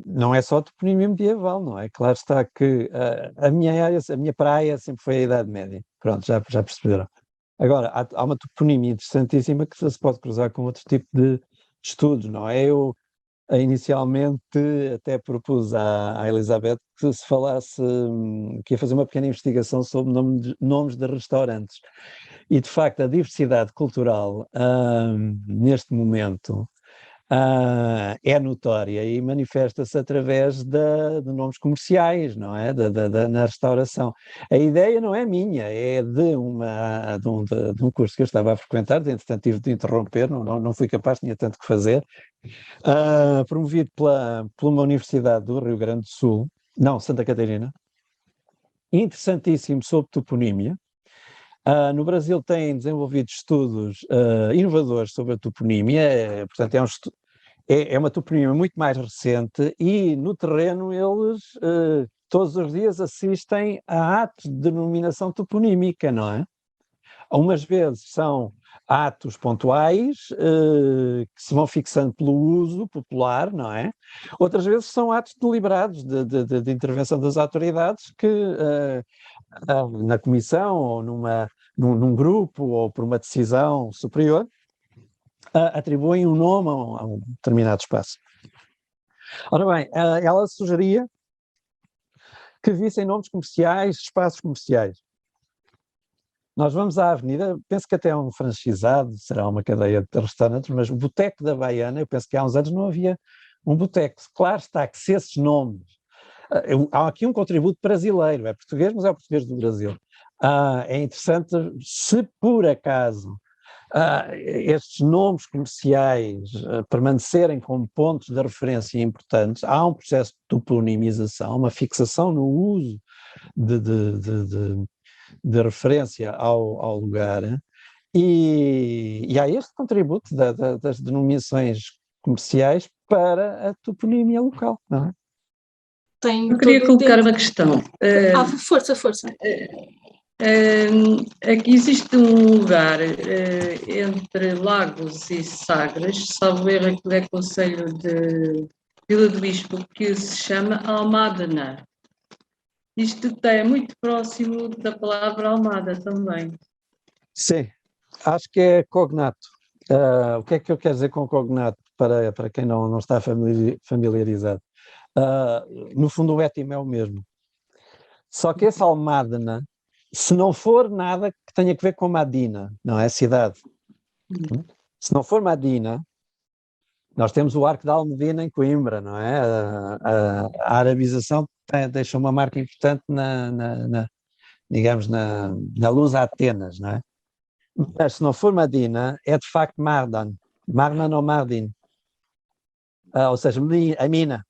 não é só toponímia medieval, não é? Claro está que a minha praia sempre foi a Idade Média, pronto, já perceberam. Agora, há uma toponímia interessantíssima que se pode cruzar com outro tipo de estudos, não é? Eu inicialmente até propus à Elizabeth que se falasse, que ia fazer uma pequena investigação sobre nomes de restaurantes. E, de facto, a diversidade cultural neste momento é notória e manifesta-se através de nomes comerciais, não é? Na restauração. A ideia não é minha, é de um curso que eu estava a frequentar, entretanto tive de interromper, não fui capaz, tinha tanto que fazer, promovido por uma universidade do Rio Grande do Sul, Santa Catarina, interessantíssimo sobre toponímia. No Brasil têm desenvolvido estudos inovadores sobre a toponímia, portanto é uma toponímia muito mais recente e no terreno eles todos os dias assistem a atos de denominação toponímica, não é? Umas vezes são atos pontuais que se vão fixando pelo uso popular, não é? Outras vezes são atos deliberados de intervenção das autoridades que na comissão ou num grupo ou por uma decisão superior atribuem um nome a um determinado espaço. Ora bem, ela sugeria que vissem nomes comerciais, espaços comerciais. Nós vamos à avenida, penso que até é um franchisado, será uma cadeia de restaurantes, mas o Boteco da Baiana, eu penso que há uns anos não havia um boteco. Claro está que se esses nomes... há aqui um contributo brasileiro, é português, mas é o português do Brasil. É interessante, se por acaso estes nomes comerciais permanecerem como pontos de referência importantes, há um processo de toponimização, uma fixação no uso de referência ao lugar, e há este contributo das denominações comerciais para a toponímia local, não é?
Tem
Eu queria
todo o
colocar
tempo.
uma questão.
Força, força.
Aqui existe um lugar entre Lagos e Sagres, salvo erro, aquilo é concelho de Vila do Bispo, que se chama Almadena. Isto é muito próximo da palavra Almada também.
Sim, acho que é cognato. O que é que eu quero dizer com cognato, para quem não está familiarizado? No fundo, o étimo é o mesmo. Só que esse Almadena, se não for nada que tenha que ver com Madina, não é? Cidade. Se não for Madina, nós temos o Arco da Almedina em Coimbra, não é? A arabização deixa uma marca importante digamos, na luz a Atenas, não é? Mas se não for Madina, é de facto Mardan. Mardan ou Mardin. Ou seja, a mina.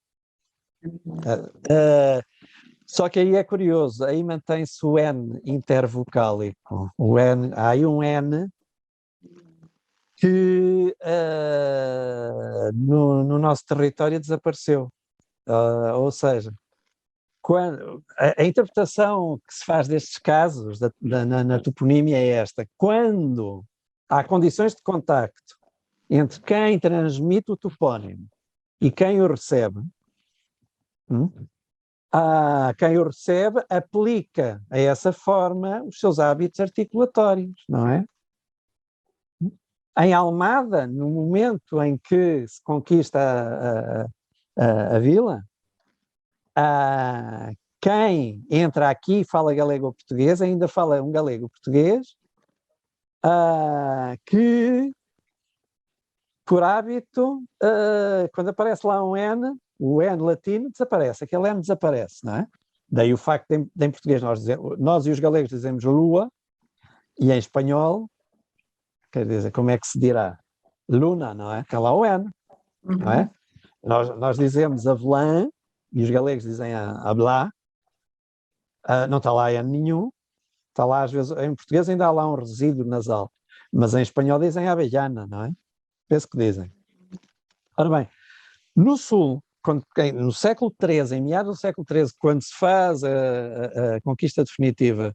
Só que aí é curioso, aí mantém-se o N intervocálico. Há aí um N que no nosso território desapareceu. Ou seja, a interpretação que se faz destes casos na toponímia é esta: quando há condições de contacto entre quem transmite o topónimo e quem o recebe, quem o recebe aplica a essa forma os seus hábitos articulatórios, não é? Em Almada, no momento em que se conquista a vila, quem entra aqui e fala galego ou português ainda fala um galego português que, por hábito, quando aparece lá um N, o N latino desaparece, aquele N desaparece, não é? Daí o facto de em português nós e os galegos dizemos lua, e em espanhol, quer dizer, como é que se dirá? Luna, não é? Está lá o N, não é? Nós dizemos avelã, e os galegos dizem ablá, não está lá N nenhum, está lá às vezes, em português ainda há lá um resíduo nasal, mas em espanhol dizem avellana, não é? Penso que dizem. Ora bem, no Sul, no século XIII, em meados do século XIII, quando se faz a conquista definitiva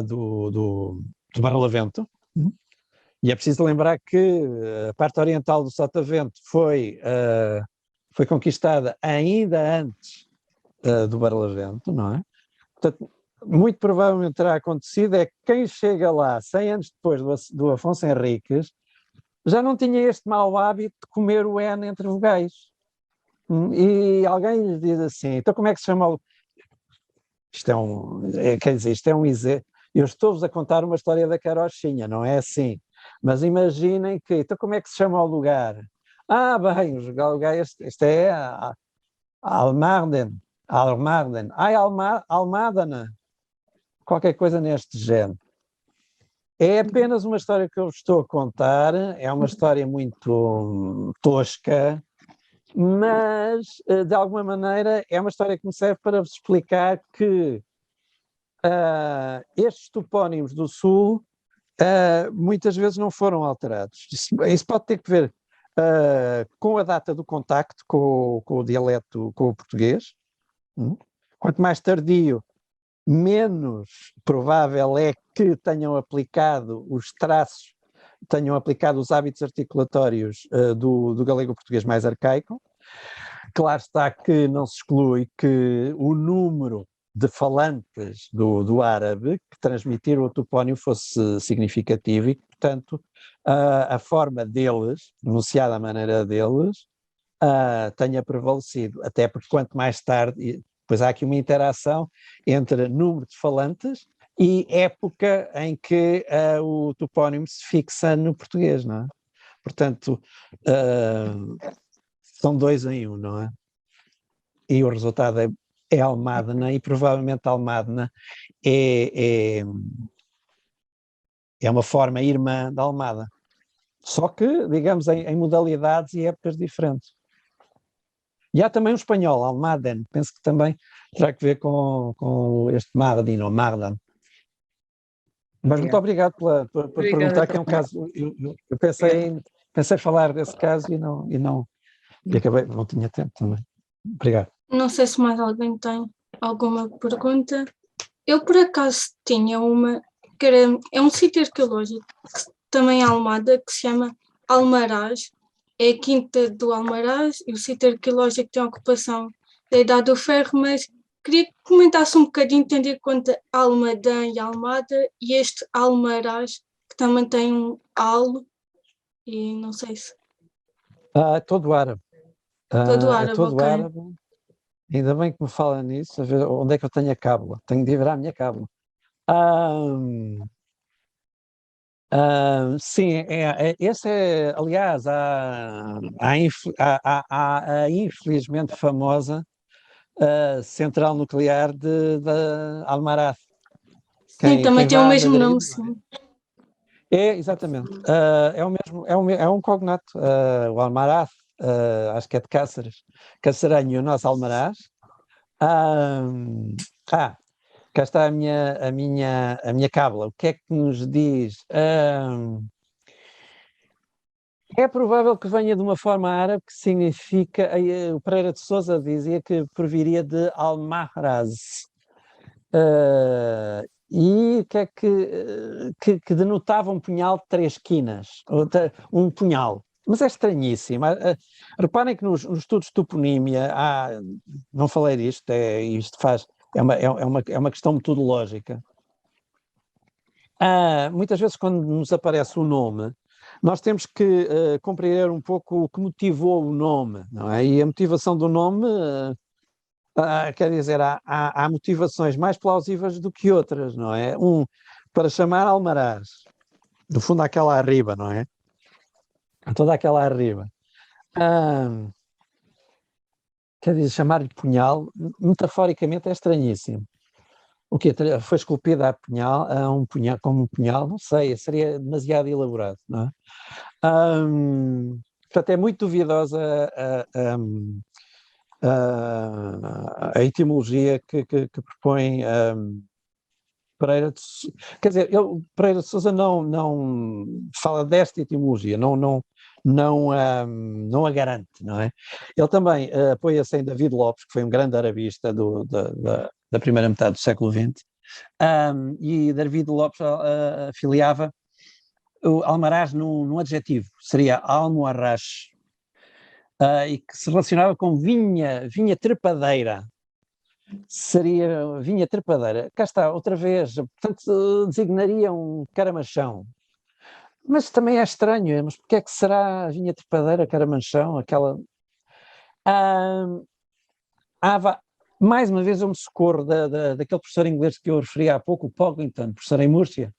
do Barlavento, e é preciso lembrar que a parte oriental do Sotavento foi conquistada ainda antes do Barlavento, não é? Portanto, muito provavelmente terá acontecido é que quem chega lá 100 anos depois do Afonso Henriques já não tinha este mau hábito de comer o N entre vogais. E alguém lhe diz assim, então como é que se chama quer dizer, isto é um exemplo. Eu estou-vos a contar uma história da carochinha, não é assim? Mas imaginem que, então como é que se chama o lugar? Bem, os lugares, isto é Almarden, Almadana, qualquer coisa neste género. É apenas uma história que eu vos estou a contar, é uma história muito tosca, mas de alguma maneira é uma história que me serve para vos explicar que estes topónimos do Sul muitas vezes não foram alterados. Isso pode ter que ver com a data do contacto com o dialeto, com o português. Quanto mais tardio, menos provável é que tenham aplicado os traços, tenham aplicado os hábitos articulatórios do galego-português mais arcaico. Claro está que não se exclui que o número de falantes do árabe que transmitiram o topónimo fosse significativo e que, portanto, a forma deles, enunciada a maneira deles, tenha prevalecido. Até porque quanto mais tarde, pois há aqui uma interação entre número de falantes e época em que o topónimo se fixa no português, não é? Portanto, são dois em um, não é? E o resultado é Almadena, e provavelmente Almadena é uma forma irmã da Almada. Só que, digamos, em modalidades e épocas diferentes. E há também o espanhol, Almaden, penso que também terá que ver com este Mardin ou Mardan. Mas muito obrigado por perguntar, que é um caso. Eu pensei em falar desse caso e não E acabei, não tinha tempo também. Obrigado.
Não sei se mais alguém tem alguma pergunta. Eu, por acaso, tinha uma, que é um sítio arqueológico, também em Almada, que se chama Almaraz. É a Quinta do Almaraz e o sítio arqueológico tem ocupação da Idade do Ferro, mas queria que comentasse um bocadinho, tendo em conta Almadã e Almada, e este Almaraz, que também tem um al, e não sei se...
Todo árabe.
Todo
É
árabe,
todo
ok.
árabe. Ainda bem que me fala nisso, a ver onde é que eu tenho a cábula. Tenho de ir ver a minha cábula. Sim, esse é, aliás, há a infelizmente famosa central nuclear de Almaraz.
Sim, também
Quem
tem o
vá a
mesmo
Madrid,
nome, sim.
exatamente. É o mesmo, é um cognato. O Almaraz, acho que é de Cáceres. Caceranho, o nosso Almaraz. Cá está a minha cábula. O que é que nos diz? É provável que venha de uma forma árabe que significa, o Pereira de Sousa dizia que proviria de Al-Mahraz. E que é que denotava um punhal de 3 quinas, um punhal. Mas é estranhíssimo. Reparem que nos estudos de toponímia, não falei disto, é uma questão metodológica. Muitas vezes, quando nos aparece o nome, nós temos que compreender um pouco o que motivou o nome, não é? E a motivação do nome, quer dizer, há motivações mais plausíveis do que outras, não é? Para chamar Almaraz, no fundo, aquela arriba, não é? Toda aquela arriba. Quer dizer, chamar-lhe punhal, metaforicamente, é estranhíssimo. O que foi esculpida como um punhal, não sei, seria demasiado elaborado, não é? Portanto, é muito duvidosa a etimologia que propõe Pereira de Sousa. Quer dizer, Pereira de Sousa não fala desta etimologia, não a garante, não é? Ele também apoia-se em David Lopes, que foi um grande arabista da primeira metade do século XX, e David Lopes afiliava o Almaraz num adjetivo, seria Almoarraz, e que se relacionava com vinha trepadeira. Seria vinha trepadeira. Cá está, outra vez, portanto, designaria um caramachão. Mas também é estranho, mas porque é que será a vinha trepadeira, caramanchão, aquela... mais uma vez eu me socorro daquele professor inglês que eu referi há pouco, o Poglington, professor em Múrcia,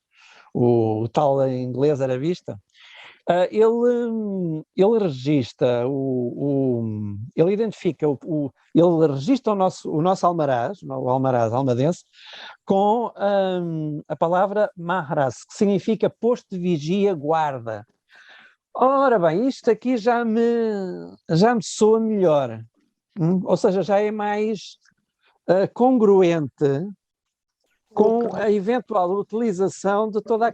o tal inglês arabista. Ele registra ele identifica ele registra o nosso Almaraz, o Almaraz almadense, com a palavra mahraz, que significa posto de vigia, guarda. Ora bem, isto aqui já me soa melhor, ou seja, já é mais congruente com a eventual utilização de toda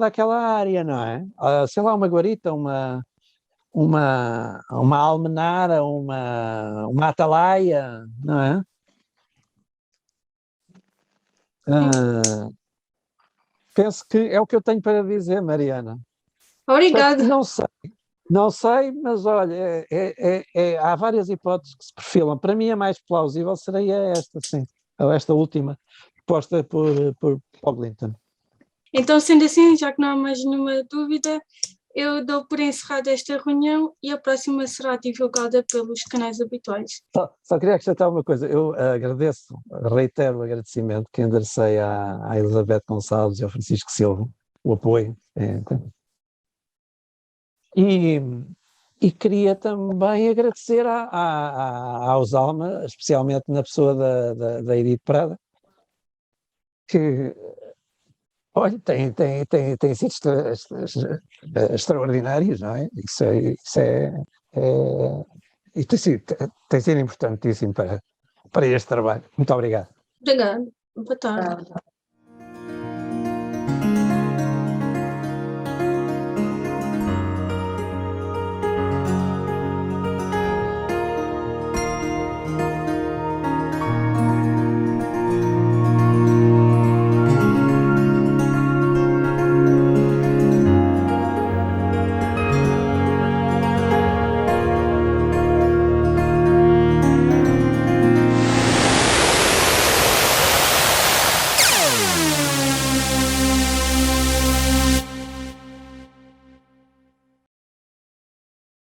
aquela área, não é? Sei lá, uma guarita, uma almenara, uma atalaia, não é? Penso que é o que eu tenho para dizer, Mariana.
Obrigada.
Não sei, mas olha, há várias hipóteses que se perfilam. Para mim a mais plausível seria esta, sim, ou esta última, proposta por Poglington.
Então, sendo assim, já que não há mais nenhuma dúvida, eu dou por encerrada esta reunião e a próxima será divulgada pelos canais habituais.
Só queria acrescentar uma coisa. Eu reitero o agradecimento que enderecei à Elizabeth Gonçalves e ao Francisco Silva, o apoio. E queria também agradecer aos Alma, especialmente na pessoa da Edith Prada, que, olha, tem sido extraordinários, não é? Isso e tem sido importantíssimo para este trabalho. Muito obrigado.
Obrigada. Boa tarde.